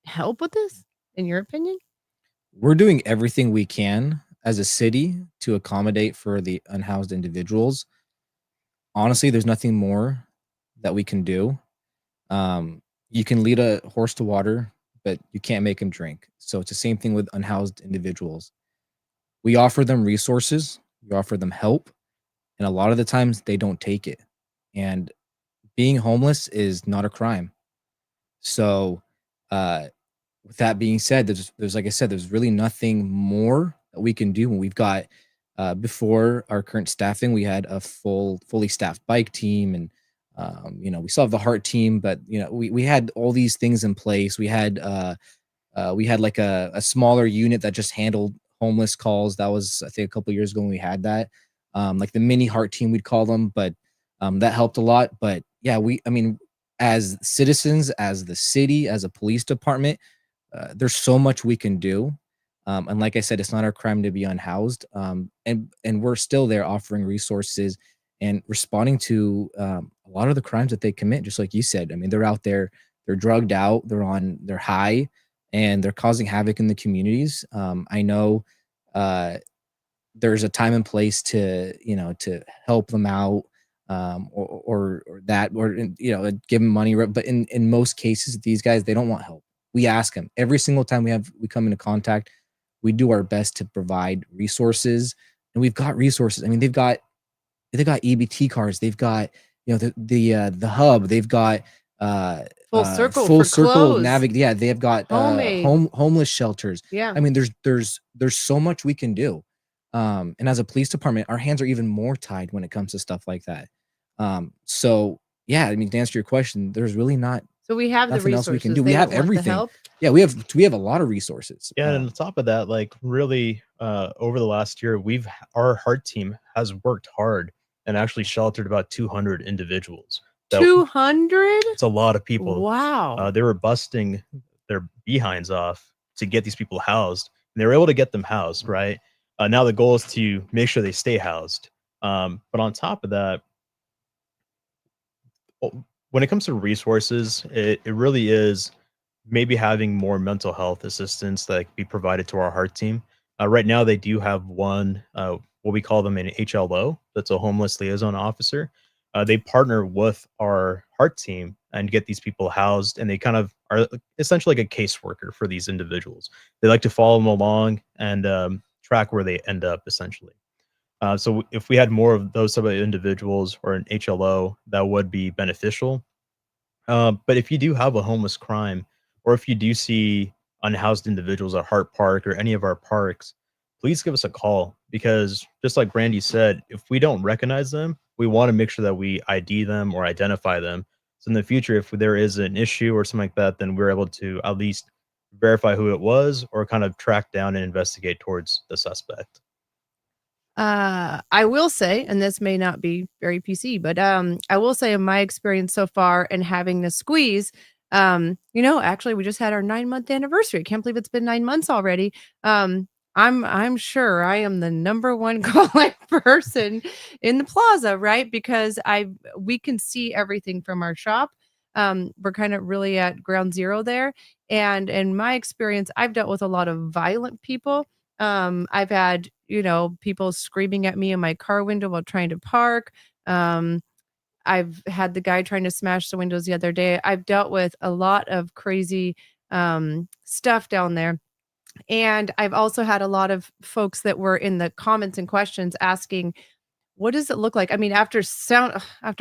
[SPEAKER 1] help with this, in your opinion?
[SPEAKER 2] We're doing everything we can as a city to accommodate for the unhoused individuals. Honestly, there's nothing more that we can do. You can lead a horse to water, but you can't make him drink. So it's the same thing with unhoused individuals. We offer them resources, we offer them help, and a lot of the times they don't take it. And being homeless is not a crime. So, uh, with that being said, there's like I said, there's really nothing more that we can do when we've got before our current staffing, we had a fully staffed bike team, and we still have the heart team, but we had all these things in place. We had like a smaller unit that just handled homeless calls. That was, I think, a couple years ago when we had that, like the mini heart team, we'd call them, but that helped a lot. But yeah, I mean, as citizens, as the city, as a police department, there's so much we can do. And like I said, it's not our crime to be unhoused. And we're still there offering resources and responding to a lot of the crimes that they commit. Just like you said, I mean, they're out there, they're drugged out, they're high, and they're causing havoc in the communities. I know there's a time and place to help them out, or give them money. But in most cases, these guys, they don't want help. We ask them every single time we come into contact. We do our best to provide resources, and we've got resources. I mean, they've got EBT cards. They've got the hub. They've got
[SPEAKER 1] Full circle
[SPEAKER 2] full
[SPEAKER 1] for
[SPEAKER 2] circle
[SPEAKER 1] clothes.
[SPEAKER 2] navigate. Yeah, they've got
[SPEAKER 1] Homemade.
[SPEAKER 2] homeless shelters.
[SPEAKER 1] Yeah.
[SPEAKER 2] I mean, there's so much we can do. And as a police department, our hands are even more tied when it comes to stuff like that. So yeah, I mean, to answer your question, there's really not
[SPEAKER 1] So we have the
[SPEAKER 2] nothing else
[SPEAKER 1] resources.
[SPEAKER 2] we can do.
[SPEAKER 1] They
[SPEAKER 2] We have
[SPEAKER 1] don't want the
[SPEAKER 2] everything.
[SPEAKER 1] help.
[SPEAKER 2] Yeah, we have a lot of resources.
[SPEAKER 3] Yeah, and on top of that, like really, over the last year, our heart team has worked hard and actually sheltered about 200 individuals.
[SPEAKER 1] 200?
[SPEAKER 3] It's a lot of people.
[SPEAKER 1] Wow.
[SPEAKER 3] They were busting their behinds off to get these people housed, and they were able to get them housed. Right now, the goal is to make sure they stay housed. But on top of that, when it comes to resources, it really is maybe having more mental health assistance that can be provided to our heart team. Right now, they do have one, what we call them an HLO, that's a homeless liaison officer. They partner with our heart team and get these people housed, and they kind of are essentially like a caseworker for these individuals. They like to follow them along and track where they end up, essentially. So if we had more of those type of individuals or an HLO, that would be beneficial. But if you do have a homeless crime, or if you do see unhoused individuals at Hart Park or any of our parks, please give us a call, because just like Brandy said, if we don't recognize them, we want to make sure that we ID them or identify them. So in the future, if there is an issue or something like that, then we're able to at least verify who it was or kind of track down and investigate towards the suspect.
[SPEAKER 1] I will say, and this may not be very PC, but I will say in my experience so far and having the squeeze, Actually, we just had our 9-month anniversary. I can't believe it's been 9 months already. I'm sure I am the number one calling person in the plaza, right? Because we can see everything from our shop. We're kind of really at ground zero there. And in my experience, I've dealt with a lot of violent people. I've had, people screaming at me in my car window while trying to park. Um, I've had the guy trying to smash the windows the other day. I've dealt with a lot of crazy stuff down there. And I've also had a lot of folks that were in the comments and questions asking, what does it look like? I mean, after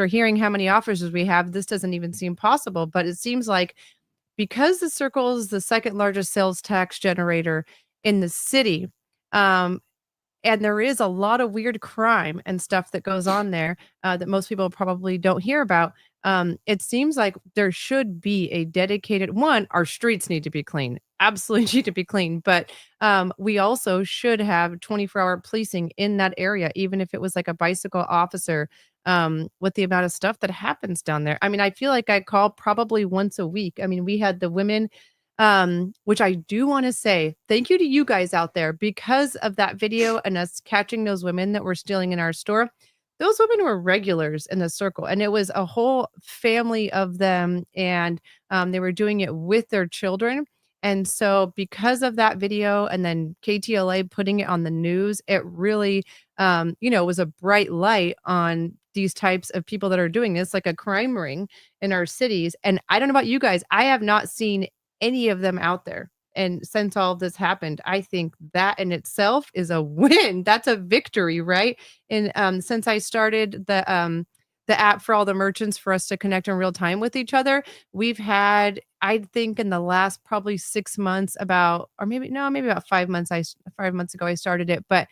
[SPEAKER 1] hearing how many officers we have, this doesn't even seem possible. But it seems like because the Circle is the second largest sales tax generator in the city, um, and there is a lot of weird crime and stuff that goes on there that most people probably don't hear about. It seems like there should be a dedicated one. Our streets need to be clean, absolutely need to be clean. But we also should have 24-hour policing in that area, even if it was like a bicycle officer. With the amount of stuff that happens down there, I mean, I feel like I call probably once a week. I mean, we had the women, which I do want to say thank you to you guys out there because of that video and us catching those women that were stealing in our store. Those women were regulars in the Circle, and it was a whole family of them, and they were doing it with their children. And so, because of that video, and then KTLA putting it on the news, it really, was a bright light on these types of people that are doing this, like a crime ring in our cities. And I don't know about you guys, I have not seen any of them out there. And since all of this happened, I think that in itself is a win. That's a victory, right? And since I started the app for all the merchants for us to connect in real time with each other, we've had, I think, in the last probably 6 months, maybe about 5 months. 5 months ago I started it, but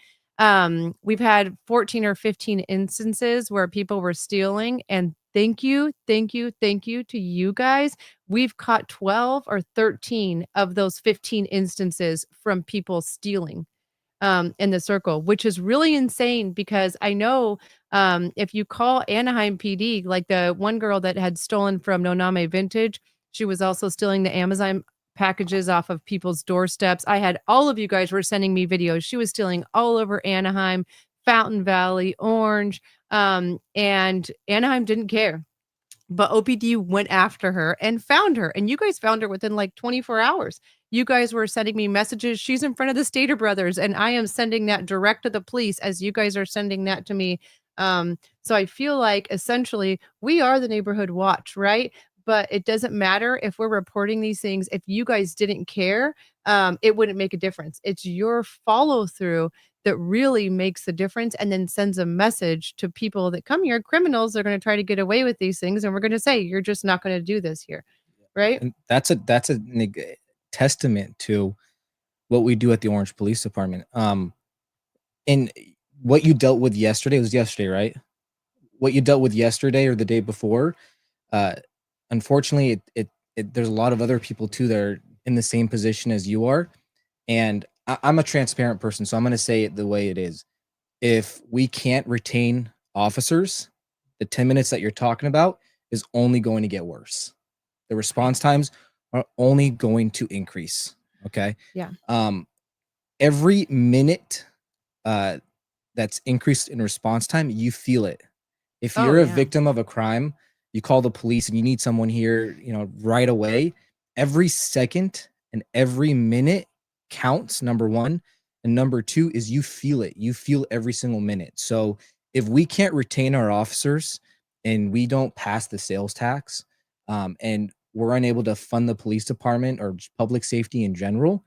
[SPEAKER 1] we've had 14 or 15 instances where people were stealing, and thank you to you guys. We've caught 12 or 13 of those 15 instances from people stealing in the Circle, which is really insane because I know if you call Anaheim PD, like the one girl that had stolen from Noname Vintage, she was also stealing the Amazon packages off of people's doorsteps. I had all of you guys were sending me videos. She was stealing all over Anaheim, Fountain Valley, Orange, and Anaheim didn't care. But OPD went after her and found her. And you guys found her within like 24 hours. You guys were sending me messages. She's in front of the Stater brothers, and I am sending that direct to the police as you guys are sending that to me. So I feel like essentially we are the neighborhood watch, right? But it doesn't matter if we're reporting these things. If you guys didn't care, it wouldn't make a difference. It's your follow through that really makes the difference and then sends a message to people that come here. Criminals are going to try to get away with these things, and we're going to say, you're just not going to do this here. Right.
[SPEAKER 2] And that's a testament to what we do at the Orange Police Department. And what you dealt with yesterday was yesterday, right? What you dealt with yesterday or the day before, unfortunately, there's a lot of other people too that are in the same position as you are. And I'm a transparent person, so I'm going to say it the way it is. If we can't retain officers, the 10 minutes that you're talking about is only going to get worse. The response times are only going to increase. Okay.
[SPEAKER 1] Yeah.
[SPEAKER 2] Every minute that's increased in response time, you feel it. If you're a victim of a crime, you call the police and you need someone here, right away. Every second and every minute counts, number one. And number two is you feel it. You feel every single minute. So if we can't retain our officers and we don't pass the sales tax, and we're unable to fund the police department or public safety in general,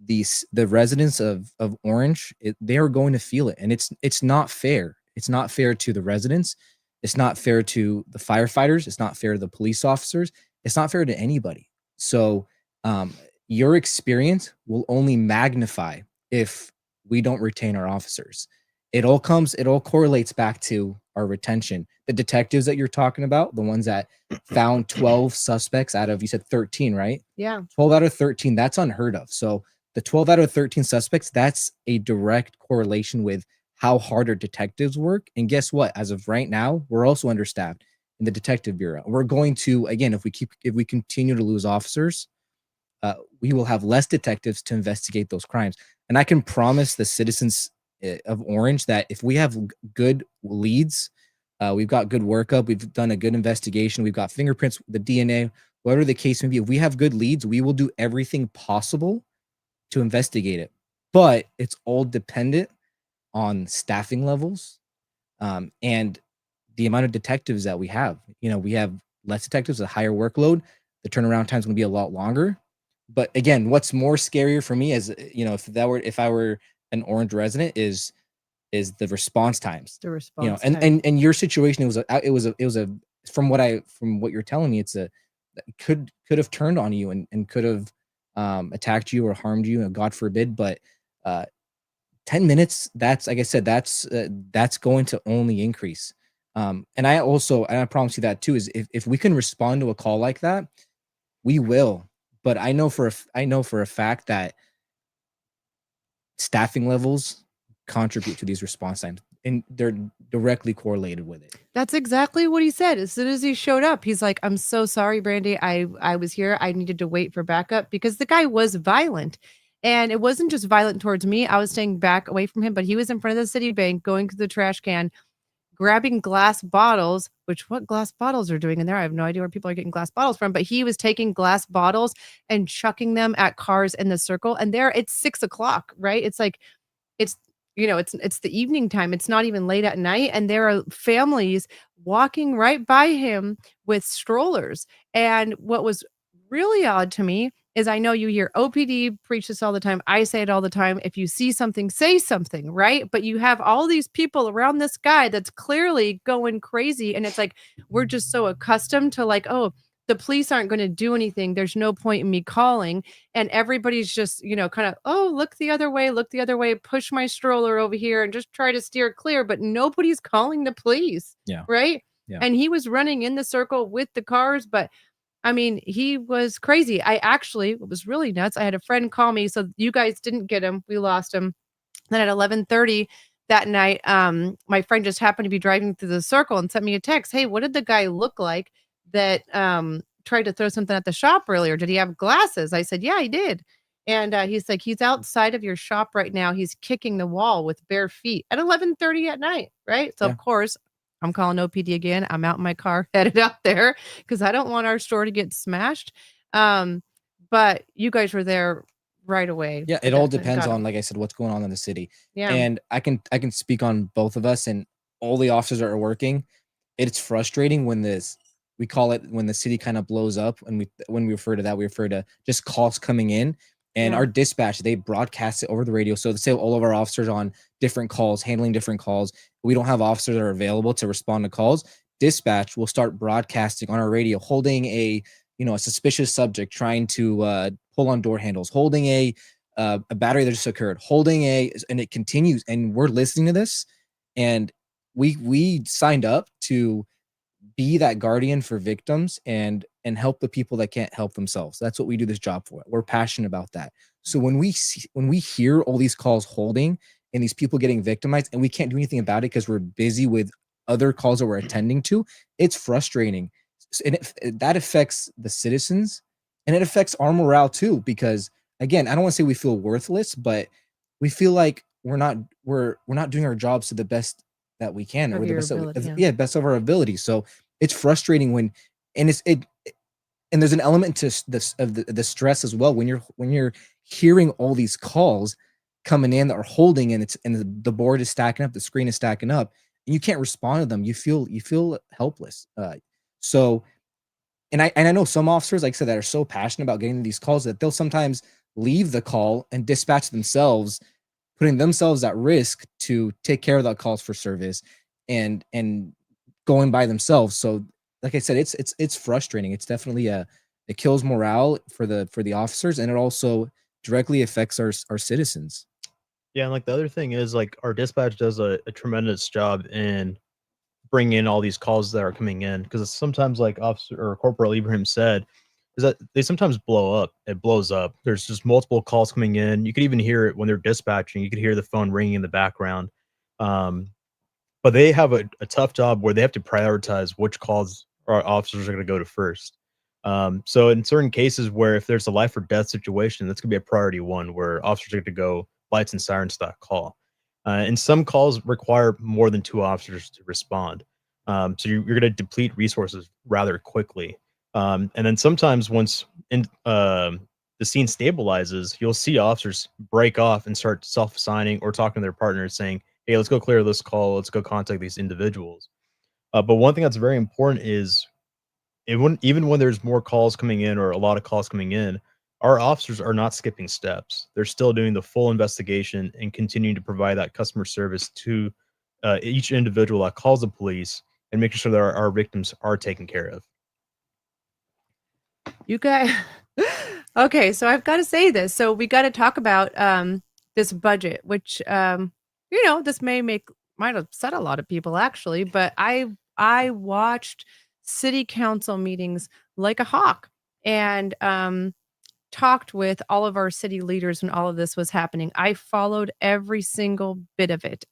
[SPEAKER 2] the residents of Orange, they are going to feel it. And it's not fair. It's not fair to the residents. It's not fair to the firefighters. It's not fair to the police officers. It's not fair to anybody. So your experience will only magnify if we don't retain our officers. It all correlates back to our retention. The detectives that you're talking about, the ones that found 12 suspects out of, you said 13, right?
[SPEAKER 1] Yeah.
[SPEAKER 2] 12 out of 13, that's unheard of. So the 12 out of 13 suspects, that's a direct correlation with how hard our detectives work. And guess what? As of right now, we're also understaffed. in the detective bureau. We're going to, again, if we continue to lose officers, we will have less detectives to investigate those crimes. And I can promise the citizens of Orange that if we have good leads, we've got good workup, we've done a good investigation, we've got fingerprints, the DNA, whatever the case may be, if we have good leads, we will do everything possible to investigate it. But it's all dependent on staffing levels, and the amount of detectives that we have. We have less detectives, a higher workload. The turnaround time is going to be a lot longer. But again, what's more scarier for me is, if I were an Orange resident, is the response times.
[SPEAKER 1] The response
[SPEAKER 2] and your situation, it was a from what you're telling me, could have turned on you and could have attacked you or harmed you, and God forbid. But 10 minutes, that's, like I said, that's going to only increase. And I promise you that too, is if we can respond to a call like that, we will. But I know for a fact that staffing levels contribute to these response times, and they're directly correlated with it.
[SPEAKER 1] That's exactly what he said. As soon as he showed up, he's like, "I'm so sorry, Brandy. I was here. I needed to wait for backup," because the guy was violent. And it wasn't just violent towards me. I was staying back away from him, but he was in front of the Citibank, going to the trash can, grabbing glass bottles, which what glass bottles are doing in there? I have no idea where people are getting glass bottles from, but he was taking glass bottles and chucking them at cars in the circle. And there, it's 6:00, right? It's like, it's, it's the evening time. It's not even late at night. And there are families walking right by him with strollers. And what was really odd to me is, I know you hear OPD preach this all the time. I say it all the time. If you see something, say something, right? But you have all these people around this guy that's clearly going crazy. And it's like, we're just so accustomed to, like, oh, the police aren't going to do anything. There's no point in me calling. And everybody's just, kind of, oh, look the other way, push my stroller over here and just try to steer clear. But nobody's calling the police.
[SPEAKER 2] Yeah.
[SPEAKER 1] Right.
[SPEAKER 2] Yeah.
[SPEAKER 1] And he was running in the circle with the cars, but I mean, he was crazy. It was really nuts. I had a friend call me. So you guys didn't get him. We lost him. Then at 11:30 that night, my friend just happened to be driving through the circle and sent me a text. Hey, what did the guy look like that tried to throw something at the shop earlier? Did he have glasses? I said, yeah, he did. And he's like, he's outside of your shop right now. He's kicking the wall with bare feet at 11:30 at night. Right. So,
[SPEAKER 2] Yeah.
[SPEAKER 1] Of course, I'm calling OPD again. I'm out in my car, headed out there, because I don't want our store to get smashed. But you guys were there right away.
[SPEAKER 2] Yeah, it all depends on, like I said, what's going on in the city.
[SPEAKER 1] Yeah.
[SPEAKER 2] And I can speak on both of us and all the officers that are working. It's frustrating when we call it, when the city kind of blows up, and when we refer to that, we refer to just calls coming in. And our dispatch, they broadcast it over the radio. So let's say all of our officers on different calls, handling different calls. We don't have officers that are available to respond to calls. Dispatch will start broadcasting on our radio, holding a suspicious subject, trying to pull on door handles, holding a battery that just occurred, and it continues. And we're listening to this, and we signed up to be that guardian for victims and help the people that can't help themselves. That's what we do this job for. We're passionate about that. So when we hear all these calls holding and these people getting victimized, and we can't do anything about it because we're busy with other calls that we're attending to, it's frustrating. And that affects the citizens, and it affects our morale too, because again, I don't want to say we feel worthless, but we feel like we're not doing our jobs to the best that we can, or the best best of our ability. So it's frustrating and there's an element to this of the stress as well when you're hearing all these calls coming in that are holding, and the board is stacking up, the screen is stacking up, and you can't respond to them. You feel helpless. So I know some officers, like I said, that are so passionate about getting these calls that they'll sometimes leave the call and dispatch themselves, putting themselves at risk to take care of that calls for service and going by themselves. So like I said, it's frustrating. It's definitely it kills morale for the officers, and it also directly affects our citizens.
[SPEAKER 3] Yeah, and like the other thing is, like, our dispatch does a tremendous job in bringing in all these calls that are coming in, because sometimes, like Officer or Corporal Ibrahim said, is that they sometimes blow up. It blows up. There's just multiple calls coming in. You could even hear it when they're dispatching. You could hear the phone ringing in the background. But they have a tough job where they have to prioritize which calls our officers are going to go to first. So in certain cases where if there's a life or death situation, that's going to be a priority one where officers are going to go lights and sirens to that call. And some calls require more than 2 officers to respond. So you're going to deplete resources rather quickly. And then sometimes once the scene stabilizes, you'll see officers break off and start self-assigning or talking to their partners saying, hey, let's go clear this call. Let's go contact these individuals. But one thing that's very important is even when there's more calls coming in or a lot of calls coming in, our officers are not skipping steps. They're still doing the full investigation and continuing to provide that customer service to each individual that calls the police and making sure that our victims are taken care of.
[SPEAKER 1] You guys, okay, so I've got to say this. So we got to talk about this budget, which this might upset a lot of people actually, but I watched city council meetings like a hawk and talked with all of our city leaders when all of this was happening. I followed every single bit of it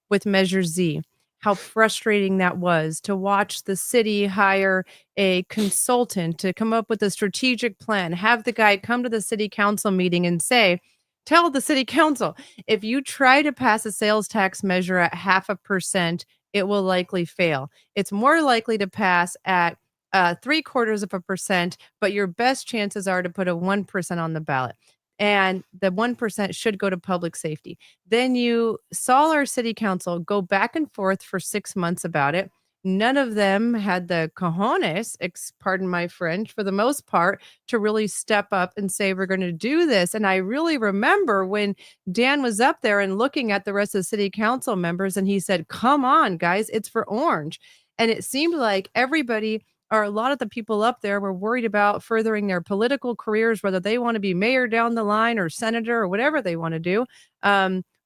[SPEAKER 1] with Measure Z. How frustrating that was to watch the city hire a consultant to come up with a strategic plan, have the guy come to the city council meeting and say, tell the city council, if you try to pass a sales tax measure at 0.5%, it will likely fail. It's more likely to pass at 0.75%, but your best chances are to put a 1% on the ballot. And the 1% should go to public safety. Then you saw our city council go back and forth for 6 months about it. None of them had the cojones, pardon my French, for the most part, to really step up and say, we're going to do this. And I really remember when Dan was up there and looking at the rest of the city council members, and he said, come on, guys, it's for Orange. And it seemed like everybody, or a lot of the people up there, were worried about furthering their political careers, whether they want to be mayor down the line or senator or whatever they want to do.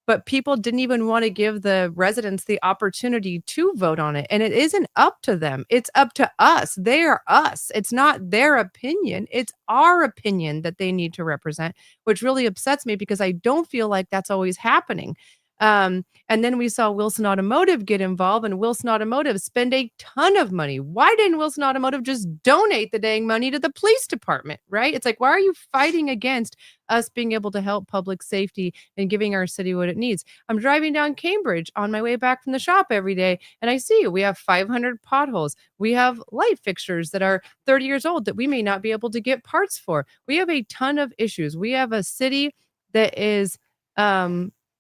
[SPEAKER 1] But people didn't even want to give the residents the opportunity to vote on it. And it isn't up to them. It's up to us. They are us. It's not their opinion. It's our opinion that they need to represent, which really upsets me because I don't feel like that's always happening. And then we saw Wilson Automotive get involved, and Wilson Automotive spend a ton of money. Why didn't Wilson Automotive just donate the dang money to the police department, right? It's like, why are you fighting against us being able to help public safety and giving our city what it needs? I'm driving down Cambridge on my way back from the shop every day, and I see we have 500 potholes. We have light fixtures that are 30 years old that we may not be able to get parts for. We have a ton of issues. We have a city that is,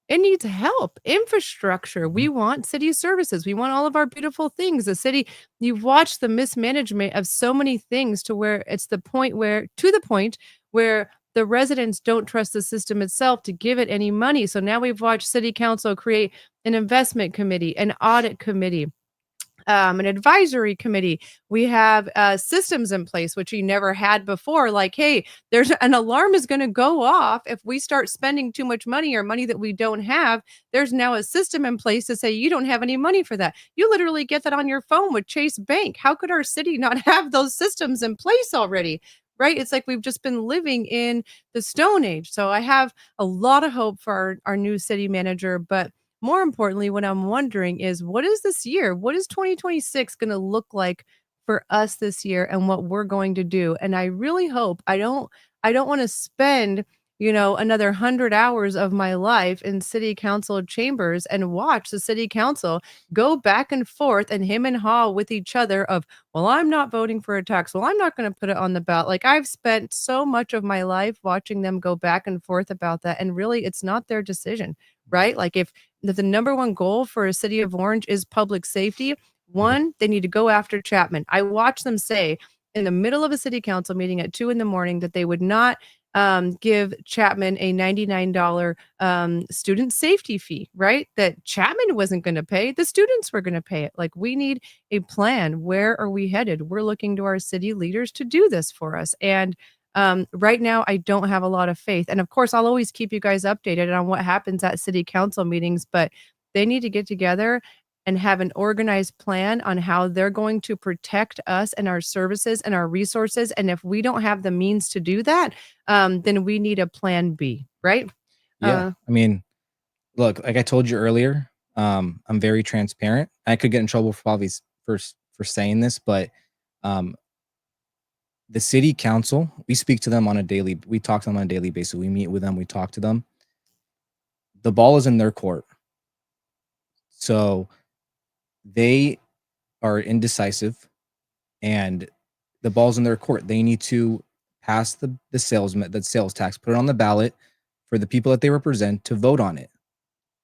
[SPEAKER 1] it needs help. Infrastructure. We want city services. We want all of our beautiful things. The city, you've watched the mismanagement of so many things to the point where the residents don't trust the system itself to give it any money. So now we've watched city council create an investment committee, an audit committee, an advisory committee. We have systems in place, which we never had before. Like, hey, there's an alarm is going to go off if we start spending too much money or money that we don't have. There's now a system in place to say you don't have any money for that. You literally get that on your phone with Chase Bank. How could our city not have those systems in place already? Right? It's like we've just been living in the Stone Age. So I have a lot of hope for our new city manager, but more importantly, what I'm wondering is what is this year? What is 2026 going to look like for us this year and what we're going to do? And I really hope I don't want to spend, another 100 hours of my life in city council chambers and watch the city council go back and forth and him and haw with each other of, well, I'm not voting for a tax. Well, I'm not going to put it on the ballot. Like, I've spent so much of my life watching them go back and forth about that. And really, it's not their decision, right? Like, if the number one goal for a city of Orange is public safety, one, they need to go after Chapman. I watched them say in the middle of a city council meeting at 2 a.m. that they would not give Chapman a $99 student safety fee, right? That Chapman wasn't going to pay. The students were going to pay it. Like, we need a plan. Where are we headed? We're looking to our city leaders to do this for us. And right now, I don't have a lot of faith. And of course, I'll always keep you guys updated on what happens at city council meetings, but they need to get together and have an organized plan on how they're going to protect us and our services and our resources. And if we don't have the means to do that, then we need a plan B, right?
[SPEAKER 2] Yeah. I mean, look, like I told you earlier, I'm very transparent. I could get in trouble for saying this, but The city council, we speak to them we talk to them on a daily basis. We meet with them, we talk to them. The ball is in their court. So they are indecisive and the ball's in their court. They need to pass the sales tax, put it on the ballot for the people that they represent to vote on it.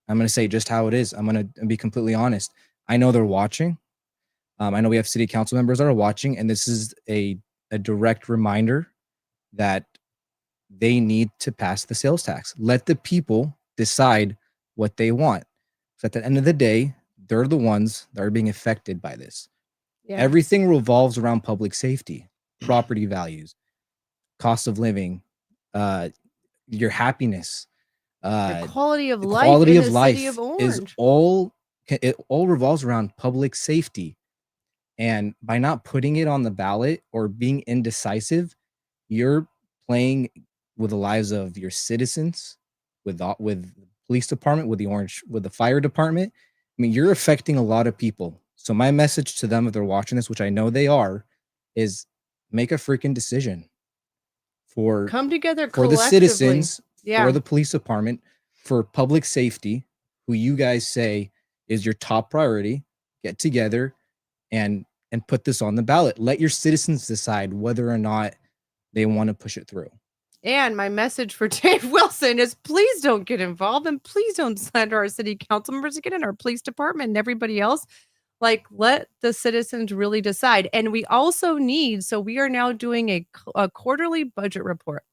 [SPEAKER 2] I'm going to say just how it is. I'm going to be completely honest. I know they're watching. I know we have city council members that are watching, and this is a direct reminder that they need to pass the sales tax. Let the people decide what they want. So at the end of the day, they're the ones that are being affected by this.
[SPEAKER 1] Yeah.
[SPEAKER 2] Everything revolves around public safety, property values, cost of living, your happiness,
[SPEAKER 1] Your quality of
[SPEAKER 2] the
[SPEAKER 1] life
[SPEAKER 2] quality
[SPEAKER 1] in
[SPEAKER 2] of
[SPEAKER 1] the
[SPEAKER 2] life
[SPEAKER 1] city of
[SPEAKER 2] is
[SPEAKER 1] Orange.
[SPEAKER 2] it all revolves around public safety. And by not putting it on the ballot or being indecisive, you're playing with the lives of your citizens, with the police department, with the fire department. I mean, you're affecting a lot of people. So my message to them, if they're watching this, which I know they are, is make a freaking decision for
[SPEAKER 1] Come together
[SPEAKER 2] for the
[SPEAKER 1] collectively.
[SPEAKER 2] citizens,
[SPEAKER 1] Yeah.
[SPEAKER 2] for the police department, for public safety, who you guys say is your top priority. Get together and put this on the ballot. Let your citizens decide whether or not they want to push it through.
[SPEAKER 1] And my message for Dave Wilson is please don't get involved and please don't slander our city council members again and our police department and everybody else. Like, let the citizens really decide. And we also need, so we are now doing a quarterly budget report.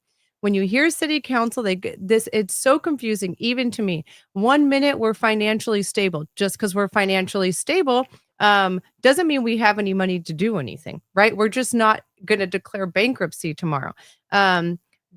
[SPEAKER 1] When you hear city council, it's so confusing, even to me. 1 minute we're financially stable. Just because we're financially stable doesn't mean we have any money to do anything, right? We're just not going to declare bankruptcy tomorrow.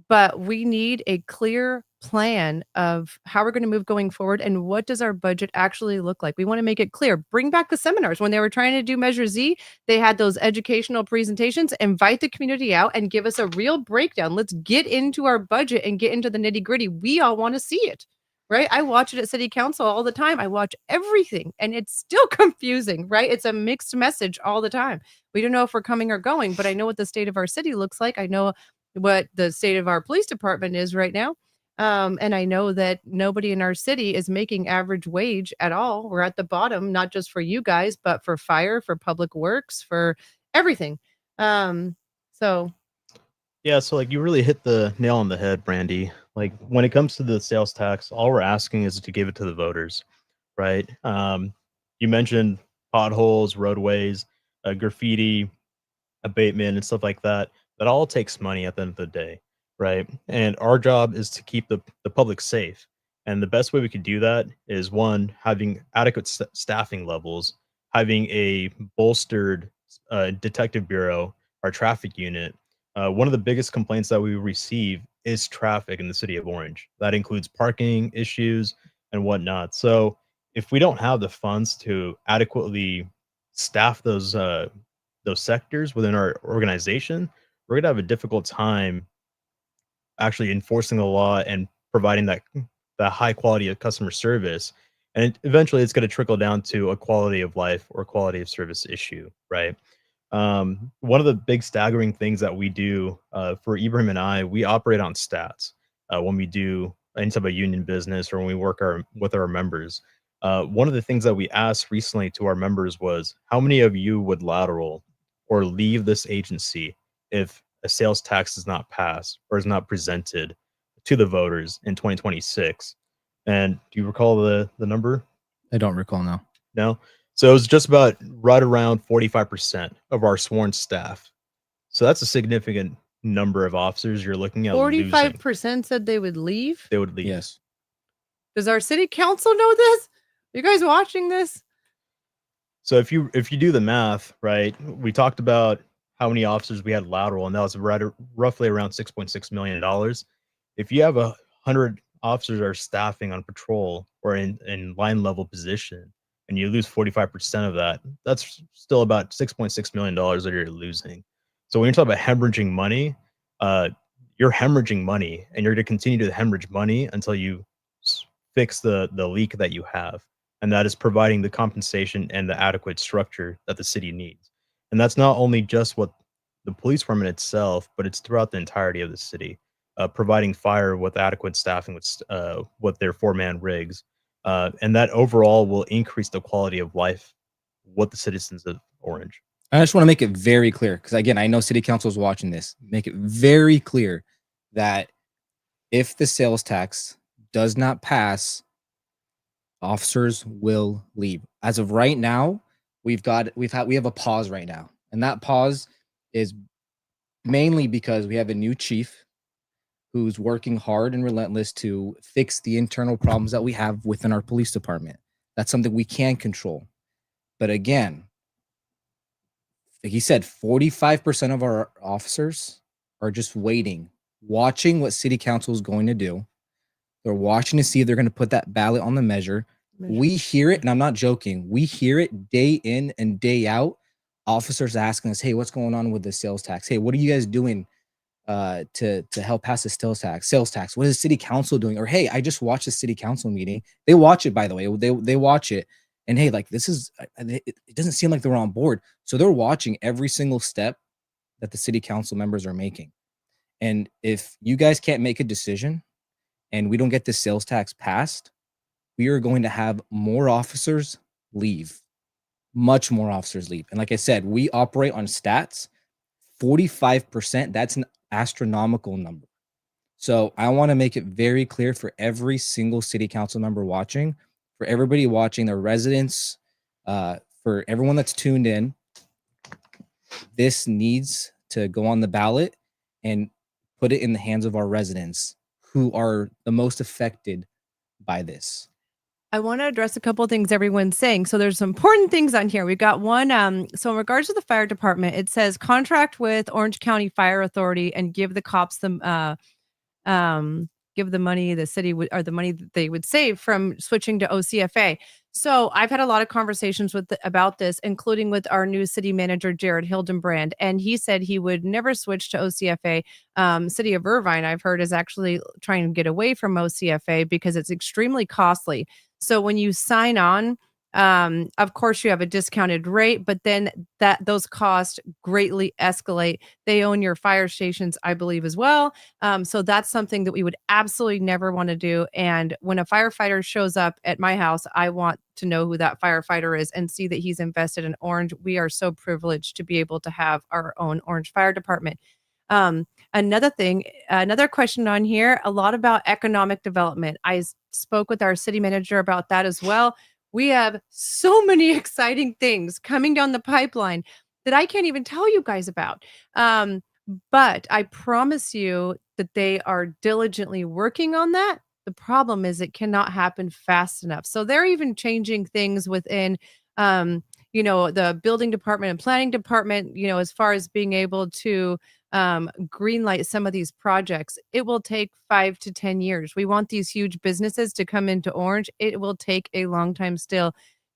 [SPEAKER 1] But we need a clear plan of how we're going to move going forward and what does our budget actually look like. We want to make it clear. Bring back the seminars. When they were trying to do Measure Z, they had those educational presentations. Invite the community out and give us a real breakdown. Let's get into our budget and get into the nitty gritty. We all want to see it, right? I watch it at city council all the time. I watch everything and it's still confusing, right? It's a mixed message all the time. We don't know if we're coming or going, but I know what the state of our city looks like. I know what the state of our police department is right now. And I know that nobody in our city is making average wage at all. We're at the bottom, not just for you guys, but for fire, for public works, for everything. So
[SPEAKER 3] Yeah, so like you really hit the nail on the head, Brandy. Like when it comes to the sales tax, all we're asking is to give it to the voters, right? You mentioned potholes, roadways, graffiti, abatement, and stuff like that. That all takes money at the end of the day, right? And our job is to keep the public safe. And the best way we could do that is one, having adequate staffing levels, having a bolstered detective bureau, our traffic unit. One of the biggest complaints that we receive is traffic in the city of Orange. That includes parking issues and whatnot. So if we don't have the funds to adequately staff those sectors within our organization, we're gonna have a difficult time actually enforcing the law and providing that high quality of customer service. And eventually, it's going to trickle down to a quality of life or quality of service issue, right? One of the big staggering things that we do for Ibrahim and I, we operate on stats when we do any type of union business or when we work with our members. One of the things that we asked recently to our members was, how many of you would lateral or leave this agency if a sales tax is not passed or is not presented to the voters in 2026? And do you recall the number?
[SPEAKER 2] I don't recall now.
[SPEAKER 3] No? So it was just about right around 45% of our sworn staff. So that's a significant number of officers you're looking at losing.
[SPEAKER 1] 45% said they would leave.
[SPEAKER 3] They would leave.
[SPEAKER 2] Yes.
[SPEAKER 1] Does our city council know this? Are you guys watching this?
[SPEAKER 3] So if you do the math, right, we talked about how many officers we had lateral, and that was roughly around $6.6 million. If you have 100 officers are staffing on patrol or in line level position, and you lose 45% of that, that's still about $6.6 million that you're losing. So when you're talking about hemorrhaging money, you're hemorrhaging money, and you're going to continue to hemorrhage money until you fix the leak that you have, and that is providing the compensation and the adequate structure that the city needs. And that's not only just what the police department itself, but it's throughout the entirety of the city, providing fire with adequate staffing with their 4-man rigs. And that overall will increase the quality of life with the citizens of Orange.
[SPEAKER 2] I just want to make it very clear, because again, I know city council is watching this. Make it very clear that if the sales tax does not pass, officers will leave. As of right now, we have a pause right now, and that pause is mainly because we have a new chief who's working hard and relentless to fix the internal problems that we have within our police department. That's something we can control. But again, like he said, 45% of our officers are just waiting, watching what city council is going to do. They're watching to see if they're going to put that ballot on the measure. We hear it, and I'm not joking. We hear it day in and day out. Officers asking us, "Hey, what's going on with the sales tax? Hey, what are you guys doing to help pass the sales tax? What is the city council doing?" Or, "Hey, I just watched the city council meeting." They watch it, by the way. They watch it, and hey, like this is it doesn't seem like they're on board. So they're watching every single step that the city council members are making. And if you guys can't make a decision, and we don't get this sales tax passed, we are going to have more officers leave, much more officers leave. And like I said, we operate on stats. 45%, that's an astronomical number. So I want to make it very clear for every single city council member watching, for everybody watching, the residents, for everyone that's tuned in, this needs to go on the ballot and put it in the hands of our residents who are the most affected by this.
[SPEAKER 1] I want to address a couple of things everyone's saying. So there's some important things on here. We've got one. So in regards to the fire department, it says contract with Orange County Fire Authority and give the cops give the money the city would, or the money that they would save from switching to OCFA. So I've had a lot of conversations about this, including with our new city manager, Jared Hildenbrand. And he said he would never switch to OCFA. City of Irvine, I've heard, is actually trying to get away from OCFA because it's extremely costly. So when you sign on, of course you have a discounted rate, but then those costs greatly escalate. They own your fire stations, I believe, as well. So that's something that we would absolutely never want to do. And when a firefighter shows up at my house, I want to know who that firefighter is and see that he's invested in Orange. We are so privileged to be able to have our own Orange Fire Department. Another thing, another question on here, a lot about economic development. I spoke with our city manager about that as well. We have so many exciting things coming down the pipeline that I can't even tell you guys about. But I promise you that they are diligently working on that. The problem is it cannot happen fast enough. So they're even changing things within, the building department and planning department, as far as being able to greenlight some of these projects. It will take 5 to 10 years. We want these huge businesses to come into Orange. It will take a long time still,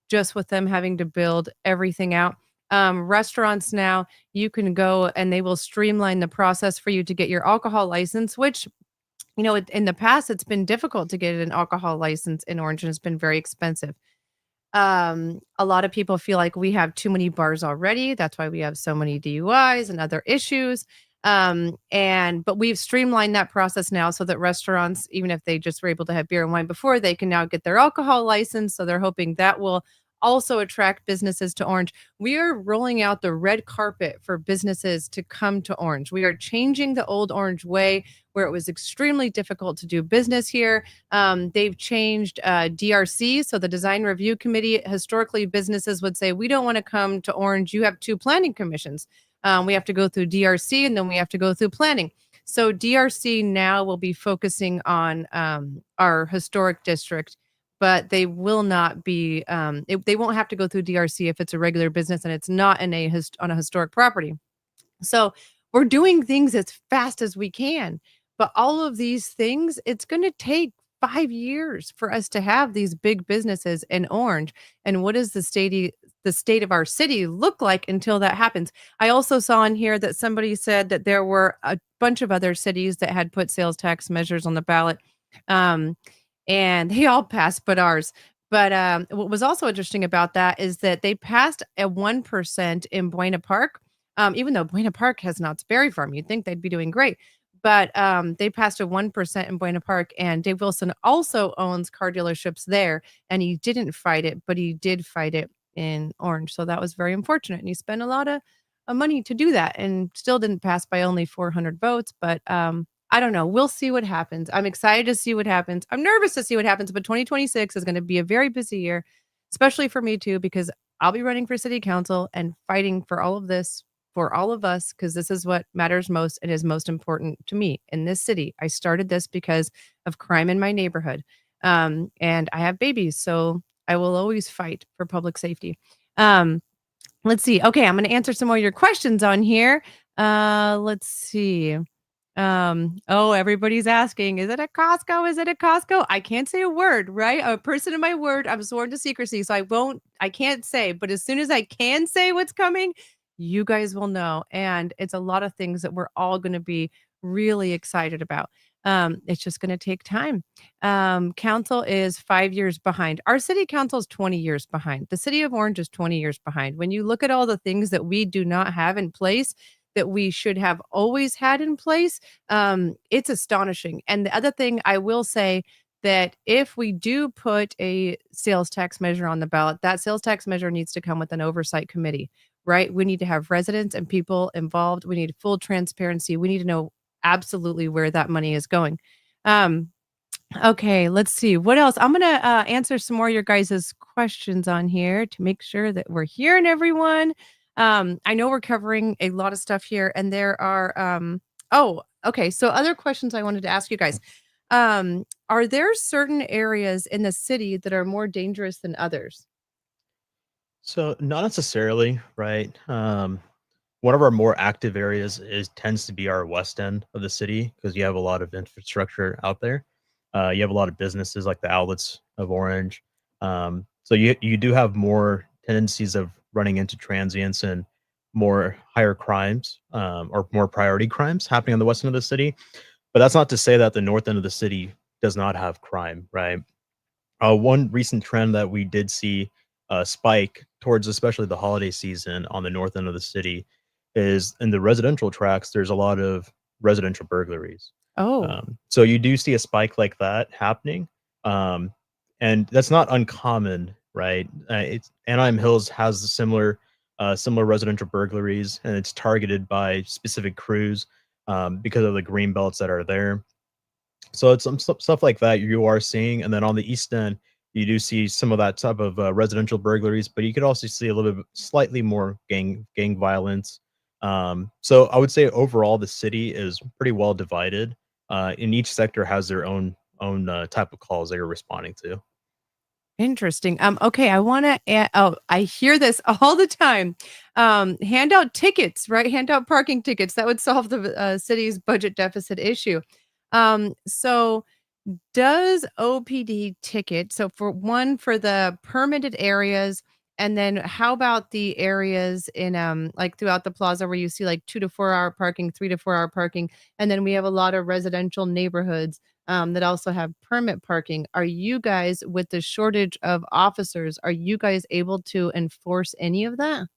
[SPEAKER 1] just with them having to build everything out. Restaurants now, you can go and they will streamline the process for you to get your alcohol license, which, in the past, it's been difficult to get an alcohol license in Orange and it's been very expensive. A lot of people feel like we have too many bars already. That's why we have so many DUIs and other issues. But we've streamlined that process now so that restaurants, even if they just were able to have beer and wine before, they can now get their alcohol license. So they're hoping that will also attract businesses to Orange. We are rolling out the red carpet for businesses to come to Orange. We are changing the old Orange way where it was extremely difficult to do business here. They've changed DRC, so the Design Review Committee. Historically, businesses would say, we don't want to come to Orange. You have 2 planning commissions. We have to go through DRC and then we have to go through planning. So DRC now will be focusing on our historic district, but they will not be, they won't have to go through DRC if it's a regular business and it's not on a historic property. So we're doing things as fast as we can, but all of these things, it's going to take 5 years for us to have these big businesses in Orange. And what does the state of our city look like until that happens? I also saw in here that somebody said that there were a bunch of other cities that had put sales tax measures on the ballot. And they all passed, but ours. But what was also interesting about that is that they passed a 1% in Buena Park, even though Buena Park has Knott's Berry Farm. You'd think they'd be doing great. But they passed a 1% in Buena Park, and Dave Wilson also owns car dealerships there, and he didn't fight it, but he did fight it in Orange. So that was very unfortunate, and he spent a lot of money to do that and still didn't pass by only 400 votes. But I don't know. We'll see what happens. I'm excited to see what happens. I'm nervous to see what happens, but 2026 is going to be a very busy year, especially for me too, because I'll be running for city council and fighting for all of this for all of us, because this is what matters most and is most important to me in this city. I started this because of crime in my neighborhood. And I have babies, so I will always fight for public safety. Let's see. Okay, I'm going to answer some more of your questions on here. Let's see. Everybody's asking, is it a Costco? Is it a Costco? I can't say a word, right? A person in my word, I'm sworn to secrecy, so I can't say, but as soon as I can say what's coming, you guys will know. And it's a lot of things that we're all going to be really excited about. It's just going to take time. Council is 5 years behind. Our city council is 20 years behind. The city of Orange is 20 years behind. When you look at all the things that we do not have in place, that we should have always had in place, it's astonishing. And the other thing I will say, that if we do put a sales tax measure on the ballot, that sales tax measure needs to come with an oversight committee, right? We need to have residents and people involved. We need full transparency. We need to know absolutely where that money is going. Okay, let's see. What else? I'm going to answer some more of your guys' questions on here to make sure that we're hearing everyone. I know we're covering a lot of stuff here, and there are okay. So other questions I wanted to ask you guys. Are there certain areas in the city that are more dangerous than others?
[SPEAKER 3] So not necessarily, right? One of our more active areas tends to be our west end of the city because you have a lot of infrastructure out there. You have a lot of businesses like the outlets of Orange. So you do have more tendencies of running into transients and more higher crimes, or more priority crimes happening on the west end of the city. But that's not to say that the north end of the city does not have crime, right? One recent trend that we did see spike towards especially the holiday season on the north end of the city is in the residential tracts. There's a lot of residential burglaries.
[SPEAKER 1] Oh,
[SPEAKER 3] So you do see a spike like that happening. And that's not uncommon, right? It's Anaheim Hills has similar residential burglaries, and it's targeted by specific crews because of the green belts that are there. So it's some stuff like that you are seeing, and then on the east end, you do see some of that type of residential burglaries, but you could also see a little bit slightly more gang violence. So I would say overall the city is pretty well divided. And each sector has their own type of calls they are responding to.
[SPEAKER 1] interesting. Okay, I want to. I hear this all the time. Hand out tickets, right? Hand out parking tickets. That would solve the city's budget deficit issue. So does OPD ticket, so for the permitted areas, and then how about the areas in like throughout the plaza where you see like 2 to 4 hour parking, 3 to 4 hour parking, and then we have a lot of residential neighborhoods that also have permit parking. Are you guys, with the shortage of officers, are you guys able to enforce any of that?
[SPEAKER 2] I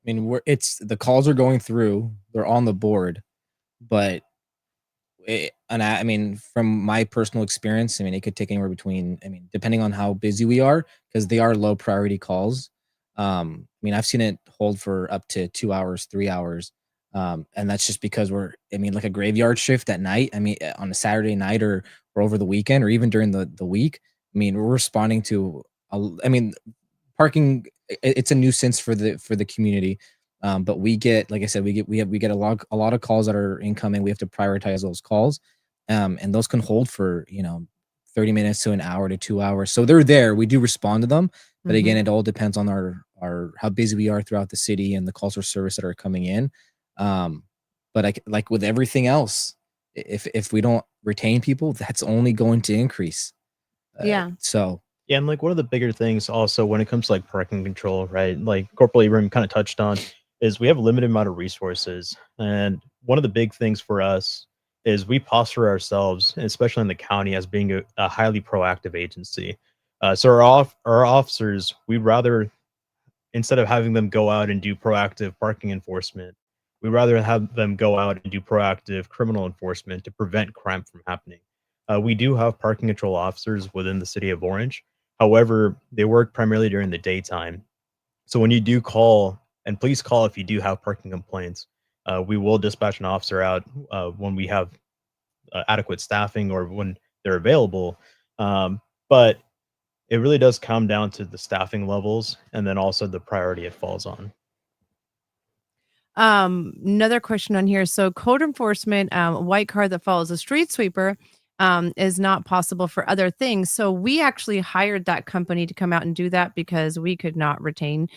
[SPEAKER 2] mean, it's the calls are going through, they're on the board, but I mean, from my personal experience, I mean, it could take anywhere between, I mean, depending on how busy we are, because they are low priority calls. I mean, I've seen it hold for up to 2 hours, 3 hours. And that's just because I mean, like a graveyard shift at night. I mean, on a Saturday night or over the weekend or even during the week. I mean, we're responding to, I mean, parking, it's a nuisance for the community. But we get, like I said, we get a lot of calls that are incoming. We have to prioritize those calls. And those can hold for, 30 minutes to an hour to 2 hours. So they're there. We do respond to them. But again, it all depends on our how busy we are throughout the city and the calls for service that are coming in. But like with everything else, if we don't retain people, that's only going to increase.
[SPEAKER 1] Yeah.
[SPEAKER 2] So
[SPEAKER 3] Yeah, and like one of the bigger things also when it comes to like parking control, right? Like Corporal Ibrahim kind of touched on, is we have a limited amount of resources. And one of the big things for us is we posture ourselves, especially in the county, as being a highly proactive agency. So our officers, we'd rather, instead of having them go out and do proactive parking enforcement, we'd rather have them go out and do proactive criminal enforcement to prevent crime from happening. We do have parking control officers within the city of Orange. However, they work primarily during the daytime. So when you do call, and please call if you do have parking complaints, we will dispatch an officer out when we have adequate staffing or when they're available. But it really does come down to the staffing levels and then also the priority it falls on.
[SPEAKER 1] Another question on here. So code enforcement, a white car that follows a street sweeper is not possible for other things. So we actually hired that company to come out and do that because we could not retain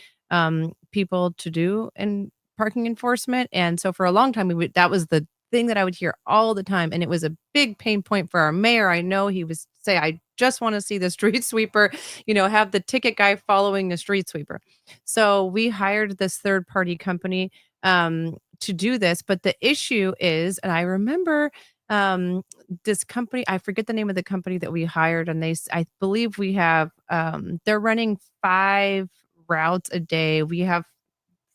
[SPEAKER 1] people to do in parking enforcement. And so for a long time, that was the thing that I would hear all the time. And it was a big pain point for our mayor. I know he was say, I just want to see the street sweeper, have the ticket guy following the street sweeper. So we hired this third party company to do this. But the issue is, and I remember this company, I forget the name of the company that we hired, and I believe we have, they're running 5 routes a day. We have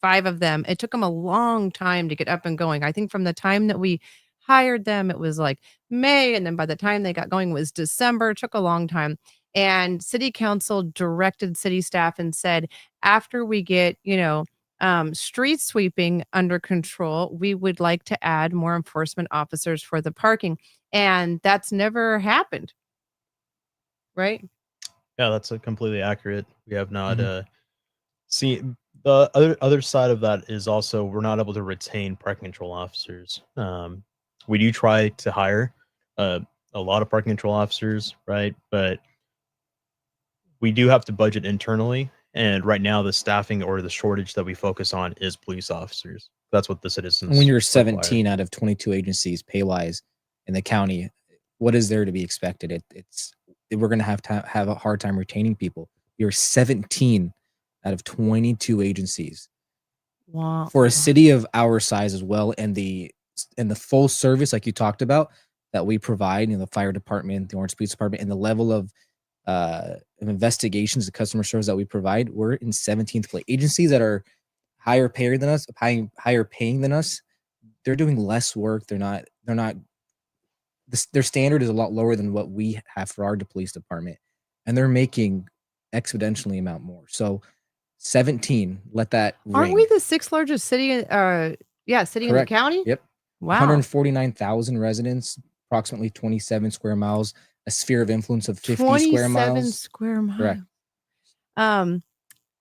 [SPEAKER 1] 5 of them. It took them a long time to get up and going. I think from the time that we hired them, it was like May, and then by the time they got going, it was December. It took a long time. And city council directed city staff and said, after we get, street sweeping under control, we would like to add more enforcement officers for the parking. And that's never happened. Right?
[SPEAKER 3] Yeah, that's completely accurate. We have not
[SPEAKER 2] Mhm.
[SPEAKER 3] seen the other side of that is also we're not able to retain parking control officers. We do try to hire uh, a lot of parking control officers, right? But we do have to budget internally. And right now, the staffing or the shortage that we focus on is police officers. That's what the
[SPEAKER 2] And when
[SPEAKER 3] citizens
[SPEAKER 2] you're
[SPEAKER 3] require.
[SPEAKER 2] 17 out of 22 agencies pay wise in the county, what is there to be expected? We're going to have a hard time retaining people. You're 17 out of 22 agencies
[SPEAKER 1] Wow.
[SPEAKER 2] for a city of our size as well, and the full service like you talked about that we provide, the fire department, the Orange Police Department, and the level of investigations, the customer service that we provide. We're in 17th place. Agencies that are higher paying than us, higher paying than us, they're doing less work. Their standard is a lot lower than what we have for our police department, and they're making exponentially amount more. So 17, let that
[SPEAKER 1] Aren't
[SPEAKER 2] ring.
[SPEAKER 1] we the 6th largest city city in the
[SPEAKER 2] Correct.
[SPEAKER 1] county?
[SPEAKER 2] Yep.
[SPEAKER 1] Wow.
[SPEAKER 2] 149,000 residents, approximately 27 square miles, a sphere of influence of 50 square
[SPEAKER 1] 27
[SPEAKER 2] miles.
[SPEAKER 1] square miles.
[SPEAKER 2] Correct.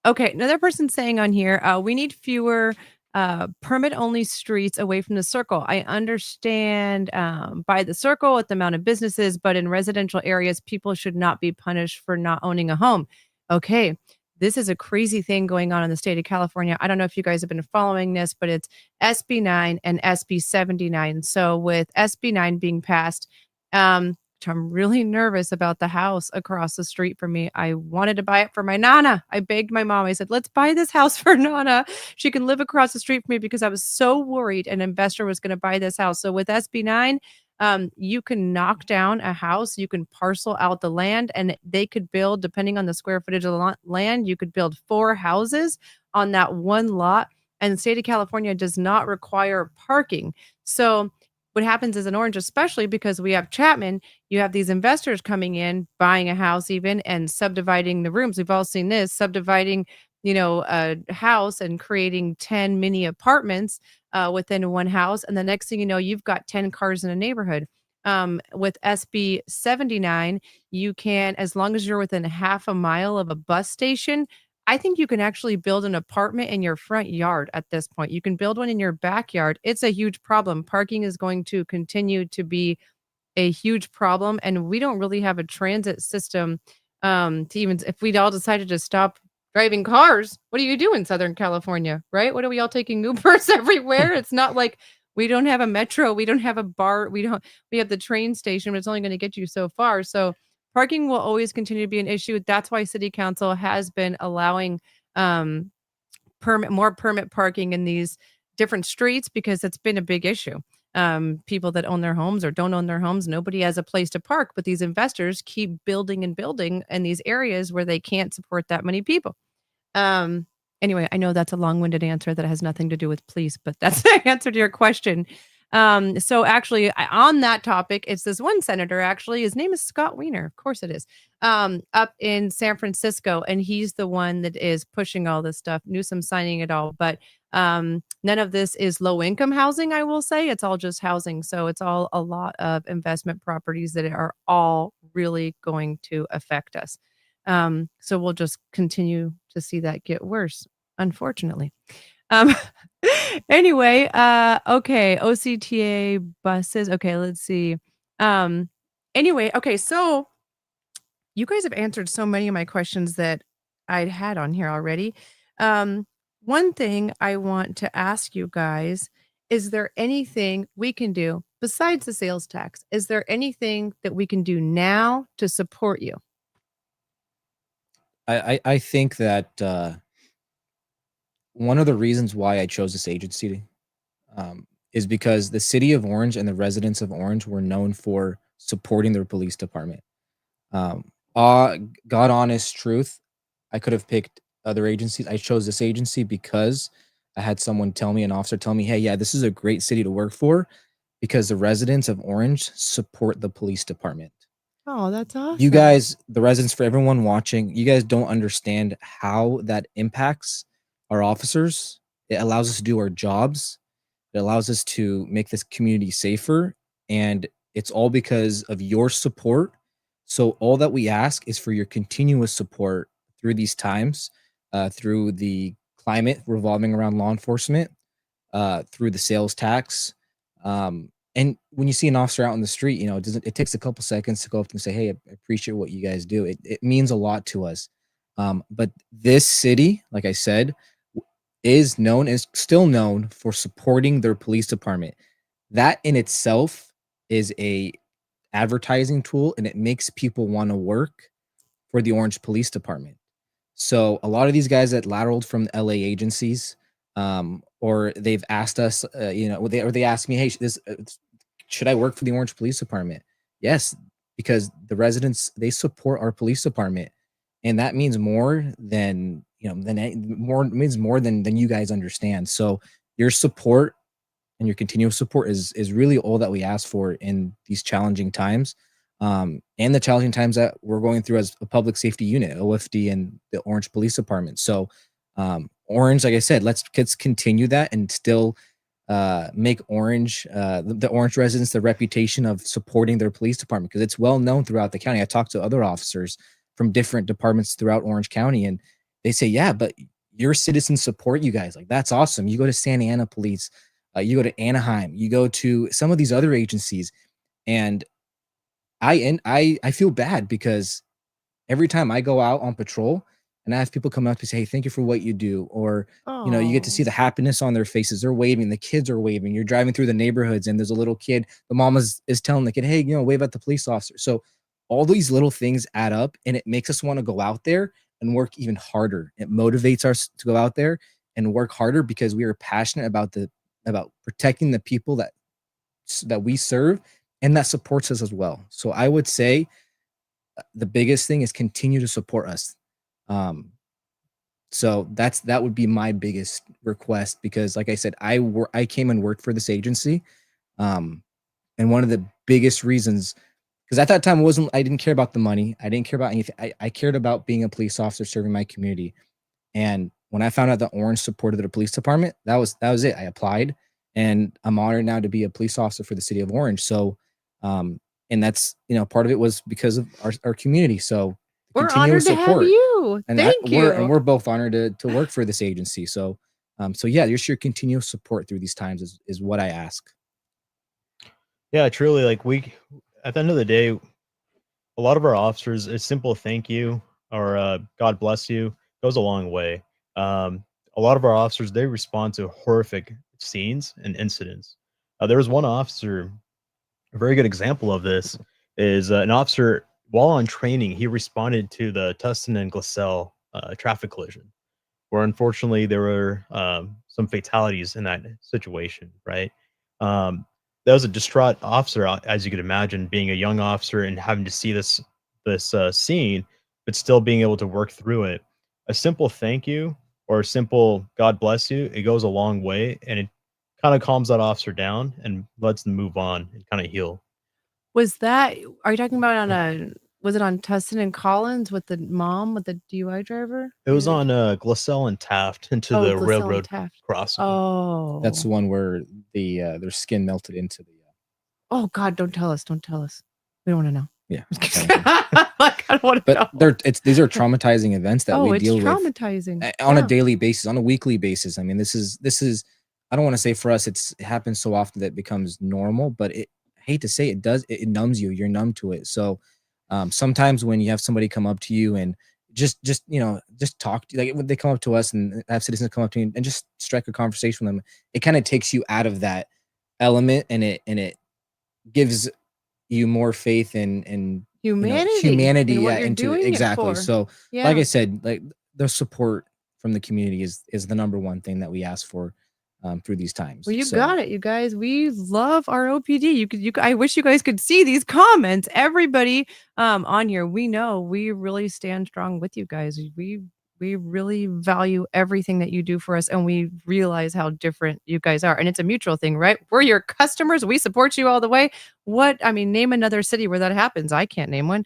[SPEAKER 1] Okay, another person saying on here, we need fewer permit-only streets away from the circle. I understand by the circle with the amount of businesses, but in residential areas, people should not be punished for not owning a home. Okay, this is a crazy thing going on in the state of California. I don't know if you guys have been following this, but it's SB 9 and SB 79. So with SB 9 being passed, which I'm really nervous about the house across the street from me. I wanted to buy it for my Nana. I begged my mom. I said, let's buy this house for Nana. She can live across the street from me because I was so worried an investor was going to buy this house. So with SB 9, you can knock down a house, you can parcel out the land, and they could build, depending on the square footage of the land, you could build 4 houses on that one lot. And the state of California does not require parking. So what happens is in Orange, especially because we have Chapman, you have these investors coming in, buying a house even, and subdividing the rooms. We've all seen this, subdividing, a house and creating 10 mini apartments within one house. And the next thing you know, you've got 10 cars in a neighborhood. With SB 79, you can, as long as you're within half a mile of a bus station, I think you can actually build an apartment in your front yard at this point. You can build one in your backyard. It's a huge problem. Parking is going to continue to be a huge problem, and we don't really have a transit system to even if we'd all decided to stop driving cars, what do you do in Southern California, right? What are we all taking Ubers everywhere? It's not like we don't have a metro, we don't have a bar, we have the train station, but it's only going to get you so far. So parking will always continue to be an issue. That's why city council has been allowing more permit parking in these different streets because it's been a big issue. people that own their homes or don't own their homes. Nobody has a place to park, but these investors keep building and building in these areas where they can't support that many people. Anyway, I know that's a long-winded answer that has nothing to do with police, but that's the answer to your question. So actually, on that topic, it's this one senator. Actually, his name is Scott Wiener. Of course, it is. Up in San Francisco, and he's the one that is pushing all this stuff. Newsom signing it all, but none of this is low-income housing. I will say it's all just housing. So it's all a lot of investment properties that are all really going to affect us. So we'll just continue to see that get worse, unfortunately. Um, anyway, okay, OCTA buses. Okay, let's see. Anyway, okay, so you guys have answered so many of my questions that I'd had on here already. One thing I want to ask you guys, is there anything we can do besides the sales tax? Is there anything that we can do now to support you?
[SPEAKER 2] I think that one of the reasons why I chose this agency is because the city of Orange and the residents of Orange were known for supporting their police department. God honest truth, I could have picked other agencies. I chose this agency because I had someone tell me, an officer tell me, hey, yeah, this is a great city to work for because the residents of Orange support the police department.
[SPEAKER 1] Oh, that's awesome.
[SPEAKER 2] You guys, the residents, for everyone watching, you guys don't understand how that impacts our officers. It allows us to do our jobs. It allows us to make this community safer. And it's all because of your support. So all that we ask is for your continuous support through these times, through the climate revolving around law enforcement, through the sales tax. And when you see an officer out in the street, you know, it takes a couple seconds to go up and say, hey, I appreciate what you guys do. It means a lot to us. But this city, like I said, is still known for supporting their police department. That in itself is a advertising tool, and it makes people want to work for the Orange Police Department. So a lot of these guys that lateraled from LA agencies, or they've asked us, they ask me, hey, should I work for the Orange Police Department? Yes, because the residents, they support our police department, and that means more than means more than you guys understand. So your support and your continuous support is really all that we ask for in these challenging times, and the challenging times that we're going through as a public safety unit, OFD, and the Orange Police Department. So Orange, like I said, let's continue that and still make Orange, the Orange residents, the reputation of supporting their police department, because it's well known throughout the county. I talked to other officers from different departments throughout Orange County, and they say, yeah, but your citizens support you guys. Like, that's awesome. You go to Santa Ana Police, you go to Anaheim, you go to some of these other agencies, and I feel bad because every time I go out on patrol and I have people come up to say, hey, thank you for what you do. Or, you get to see the happiness on their faces. They're waving, the kids are waving. You're driving through the neighborhoods and there's a little kid, the mom is telling the kid, hey, wave at the police officer. So all these little things add up, and it makes us want to go out there and work even harder. It motivates us to go out there and work harder because we are passionate about protecting the people that we serve, and that supports us as well. So I would say the biggest thing is continue to support us. So that would be my biggest request, because like I said, I came and worked for this agency. And one of the biggest reasons, because at that time I didn't care about the money. I didn't care about anything. I cared about being a police officer serving my community. And when I found out that Orange supported the police department, that was it. I applied, and I'm honored now to be a police officer for the city of Orange. So, and that's, part of it was because of our community. So
[SPEAKER 1] we're honored to have you. Thank you.
[SPEAKER 2] We're both honored to work for this agency. So, yeah, just your continuous support through these times is what I ask.
[SPEAKER 3] Yeah, truly. Like, at the end of the day, a lot of our officers, a simple thank you or God bless you goes a long way. A lot of our officers, they respond to horrific scenes and incidents. There was one officer, a very good example of this is an officer, while on training, he responded to the Tustin and Glassell traffic collision, where unfortunately there were some fatalities in that situation, right? that was a distraught officer, as you could imagine, being a young officer and having to see this scene, but still being able to work through it. A simple thank you or a simple God bless you, it goes a long way, and it kind of calms that officer down and lets them move on and kind of heal.
[SPEAKER 1] Was that are you talking about on a was it on Tustin and Collins with the mom with the DUI driver?
[SPEAKER 3] It was on Glasell and Taft into
[SPEAKER 1] Oh,
[SPEAKER 3] the
[SPEAKER 1] Glasell and
[SPEAKER 3] railroad
[SPEAKER 1] Taft.
[SPEAKER 3] crossing.
[SPEAKER 1] Oh.
[SPEAKER 2] That's the one where their skin melted into the.
[SPEAKER 1] Oh God, don't tell us. Don't tell us. We don't want to know.
[SPEAKER 2] Yeah.
[SPEAKER 1] Like, I don't want to know.
[SPEAKER 2] But these are traumatizing events that we deal
[SPEAKER 1] it's
[SPEAKER 2] with
[SPEAKER 1] traumatizing.
[SPEAKER 2] on a daily basis, on a weekly basis. I mean, this is I don't want to say for us it happens so often that it becomes normal, but I hate to say it numbs you. You're numb to it. So sometimes when you have somebody come up to you and just talk to you, like when they come up to us and have citizens come up to you and just strike a conversation with them, it kind of takes you out of that element, and it gives you more faith in humanity
[SPEAKER 1] and what you're
[SPEAKER 2] into
[SPEAKER 1] doing it
[SPEAKER 2] exactly.
[SPEAKER 1] for.
[SPEAKER 2] So
[SPEAKER 1] Yeah.
[SPEAKER 2] like I said, like the support from the community is the number one thing that we ask for through these times.
[SPEAKER 1] Well, you
[SPEAKER 2] So,
[SPEAKER 1] got it, you guys. We love our OPD. I wish you guys could see these comments. Everybody on here, we know we really stand strong with you guys. We really value everything that you do for us, and we realize how different you guys are. And it's a mutual thing, right? We're your customers. We support you all the way. Name another city where that happens. I can't name one.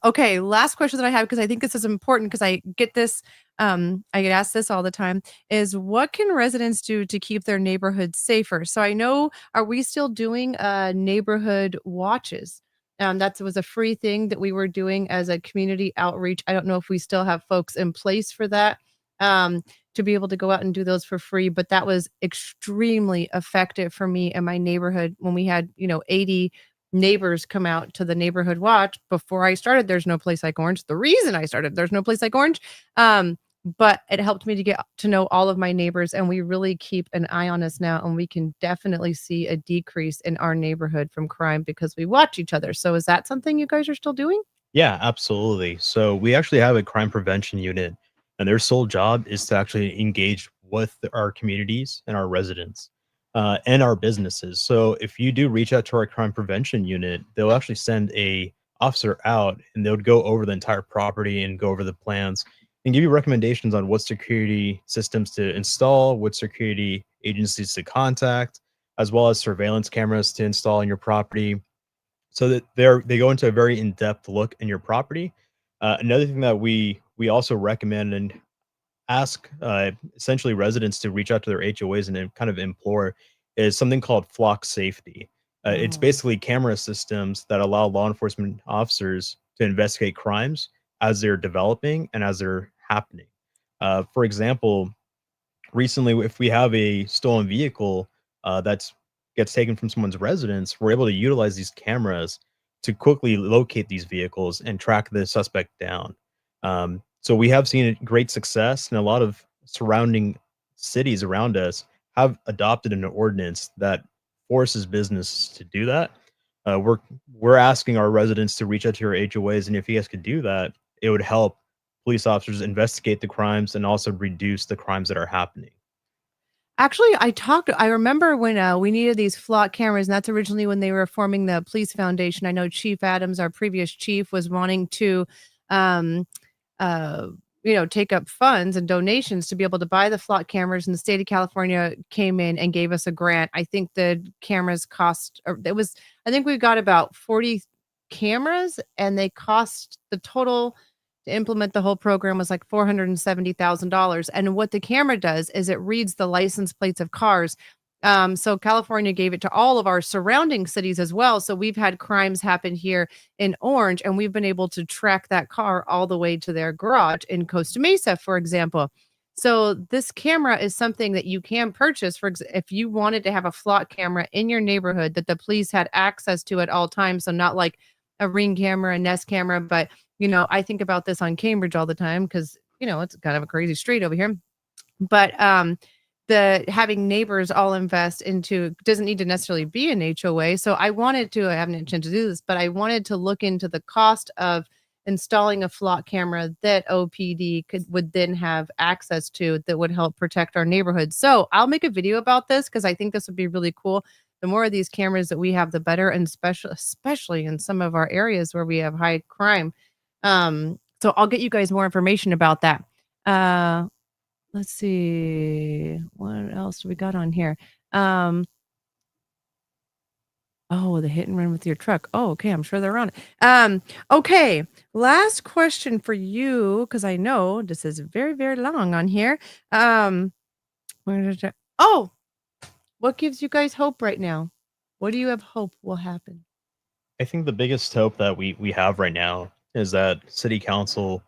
[SPEAKER 1] Okay, last question that I have, because I think this is important, because I get this, I get asked this all the time, is what can residents do to keep their neighborhoods safer? So I know, are we still doing neighborhood watches? That was a free thing that we were doing as a community outreach. I don't know if we still have folks in place for that, to be able to go out and do those for free, but that was extremely effective for me in my neighborhood when we had, 80 neighbors come out to the neighborhood watch. Before I started There's No Place Like Orange, the reason I started There's No Place Like Orange, but it helped me to get to know all of my neighbors, and we really keep an eye on us now, and we can definitely see a decrease in our neighborhood from crime because we watch each other. So is that something you guys are still doing?
[SPEAKER 3] Yeah, absolutely. So we actually have a crime prevention unit, and their sole job is to actually engage with our communities and our residents and our businesses. So if you do reach out to our crime prevention unit, they'll actually send a officer out, and they would go over the entire property and go over the plans and give you recommendations on what security systems to install, what security agencies to contact, as well as surveillance cameras to install in your property, so that they go into a very in-depth look in your property. Another thing that we also recommend and ask essentially residents to reach out to their HOAs and then kind of implore is something called flock safety. It's basically camera systems that allow law enforcement officers to investigate crimes as they're developing and as they're happening. For example, recently, if we have a stolen vehicle that's gets taken from someone's residence, we're able to utilize these cameras to quickly locate these vehicles and track the suspect down. So we have seen great success, and a lot of surrounding cities around us have adopted an ordinance that forces businesses to do that. We're asking our residents to reach out to your HOAs, and if you guys could do that, it would help police officers investigate the crimes and also reduce the crimes that are happening.
[SPEAKER 1] Actually, I remember when we needed these flock cameras, and that's originally when they were forming the police foundation. I know Chief Adams, our previous chief, was wanting to, um, take up funds and donations to be able to buy the flock cameras, and the state of California came in and gave us a grant. I think the cameras I think we got about 40 cameras, and they cost the total to implement the whole program was like $470,000. And what the camera does is it reads the license plates of cars. So California gave it to all of our surrounding cities as well. So we've had crimes happen here in Orange, and we've been able to track that car all the way to their garage in Costa Mesa, for example. So this camera is something that you can purchase if you wanted to have a flock camera in your neighborhood that the police had access to at all times. So not like a Ring camera, a Nest camera, but I think about this on Cambridge all the time because, it's kind of a crazy street over here. But the having neighbors all invest into doesn't need to necessarily be an HOA. So I haven't had a chance to do this, but I wanted to look into the cost of installing a flock camera that OPD would then have access to that would help protect our neighborhood. So I'll make a video about this because I think this would be really cool. The more of these cameras that we have, the better, and especially in some of our areas where we have high crime. So I'll get you guys more information about that. Let's see. What else do we got on here? Oh, the hit and run with your truck. Oh, okay. I'm sure they're on it. Okay. Last question for you, because I know this is very, very long on here. Oh, what gives you guys hope right now? What do you have hope will happen?
[SPEAKER 3] I think the biggest hope that we have right now is that city council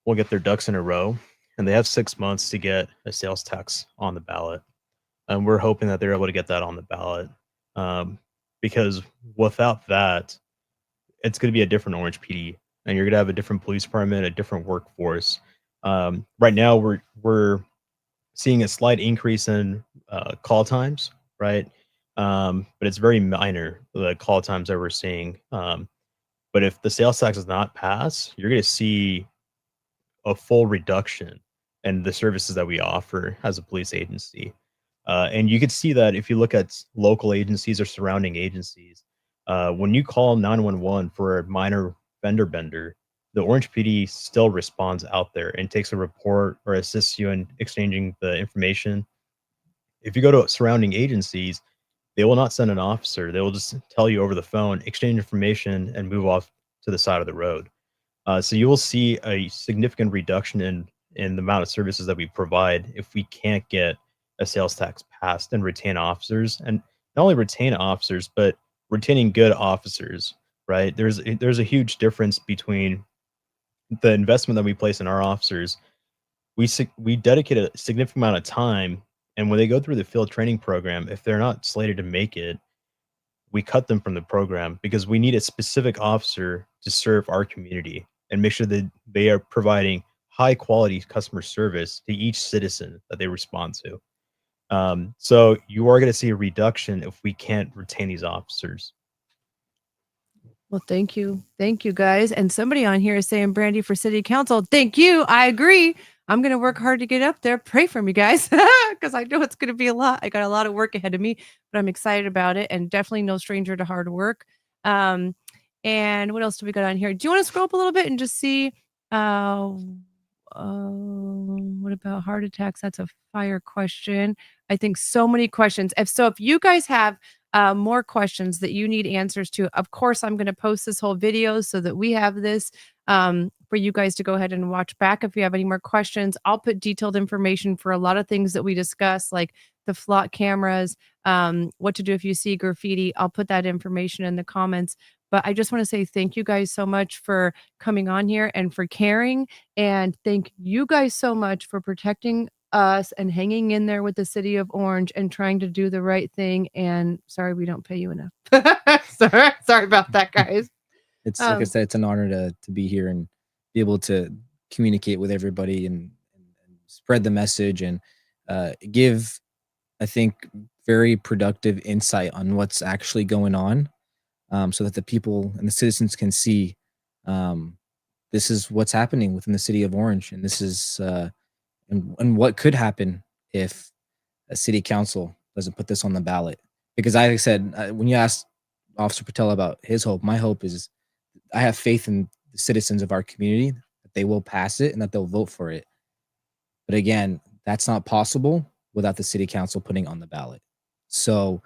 [SPEAKER 3] will get their ducks in a row, and they have 6 months to get a sales tax on the ballot. And we're hoping that they're able to get that on the ballot, because without that, it's going to be a different Orange PD, and you're going to have a different police department, a different workforce. Right now, we're seeing a slight increase in call times, right? But it's very minor, the call times that we're seeing. But if the sales tax does not pass, you're going to see a full reduction in the services that we offer as a police agency. And you could see that if you look at local agencies or surrounding agencies. When you call 911 for a minor fender bender, the Orange PD still responds out there and takes a report or assists you in exchanging the information. If you go to surrounding agencies, they will not send an officer. They will just tell you over the phone, exchange information, and move off to the side of the road. So you will see a significant reduction in the amount of services that we provide if we can't get a sales tax passed and retain officers, and not only retain officers, but retaining good officers. Right? There's a huge difference between the investment that we place in our officers. We dedicate a significant amount of time, and when they go through the field training program, if they're not slated to make it, we cut them from the program because we need a specific officer to serve our community and make sure that they are providing high quality customer service to each citizen that they respond to. So you are going to see a reduction if we can't retain these officers.
[SPEAKER 1] Well, thank you. Thank you, guys. And somebody on here is saying Brandy for city council. Thank you. I agree. I'm going to work hard to get up there. Pray for me, guys, because I know it's going to be a lot. I got a lot of work ahead of me, but I'm excited about it, and definitely no stranger to hard work. And what else do we got on here? Do you want to scroll up a little bit and just see what about heart attacks? That's a fire question. I think so many questions. If you guys have more questions that you need answers to, of course, I'm going to post this whole video so that we have this for you guys to go ahead and watch back. If you have any more questions, I'll put detailed information for a lot of things that we discuss, like the flock cameras, what to do if you see graffiti. I'll put that information in the comments. But I just want to say thank you guys so much for coming on here and for caring. And thank you guys so much for protecting us and hanging in there with the city of Orange and trying to do the right thing. And sorry, we don't pay you enough. sorry about that, guys.
[SPEAKER 2] It's like I said, it's an honor to be here and be able to communicate with everybody and spread the message and give, I think, very productive insight on what's actually going on, so that the people and the citizens can see this is what's happening within the city of Orange, and this is and what could happen if a city council doesn't put this on the ballot. Because like I said, when you asked Officer Patel about his hope, my hope is I have faith in the citizens of our community that they will pass it and that they'll vote for it. But again, that's not possible without the city council putting on the ballot. So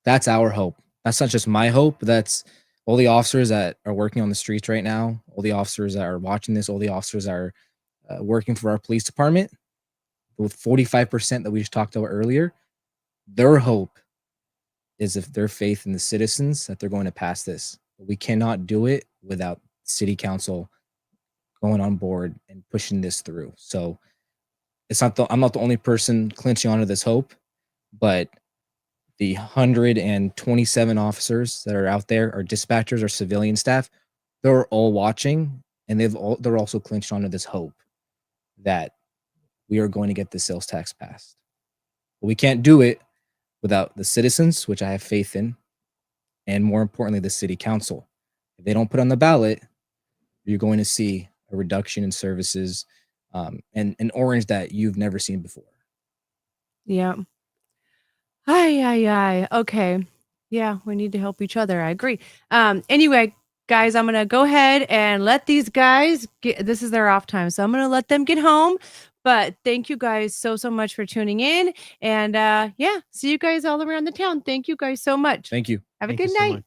[SPEAKER 2] that's our hope. That's not just my hope. That's all the officers that are working on the streets right now, all the officers that are watching this, all the officers that are working for our police department, with 45% that we just talked about earlier. Their hope is if their faith in the citizens that they're going to pass this. We cannot do it without city council going on board and pushing this through. So I'm not the only person clinching onto this hope, but the 127 officers that are out there, our dispatchers, our civilian staff, they're all watching, and they're also clinched onto this hope that we are going to get the sales tax passed. But we can't do it without the citizens, which I have faith in, and more importantly, the city council. If they don't put on the ballot, you're going to see a reduction in services and an orange that you've never seen before.
[SPEAKER 1] Yeah. Aye. Okay. Yeah, we need to help each other. I agree. Anyway, guys, I'm gonna go ahead and let these guys get. This is their off time, so I'm gonna let them get home. But thank you guys so much for tuning in, and yeah, see you guys all around the town. Thank you guys so much.
[SPEAKER 2] Thank you.
[SPEAKER 1] Have a
[SPEAKER 3] Thank you
[SPEAKER 1] good
[SPEAKER 3] so
[SPEAKER 1] night.
[SPEAKER 3] much.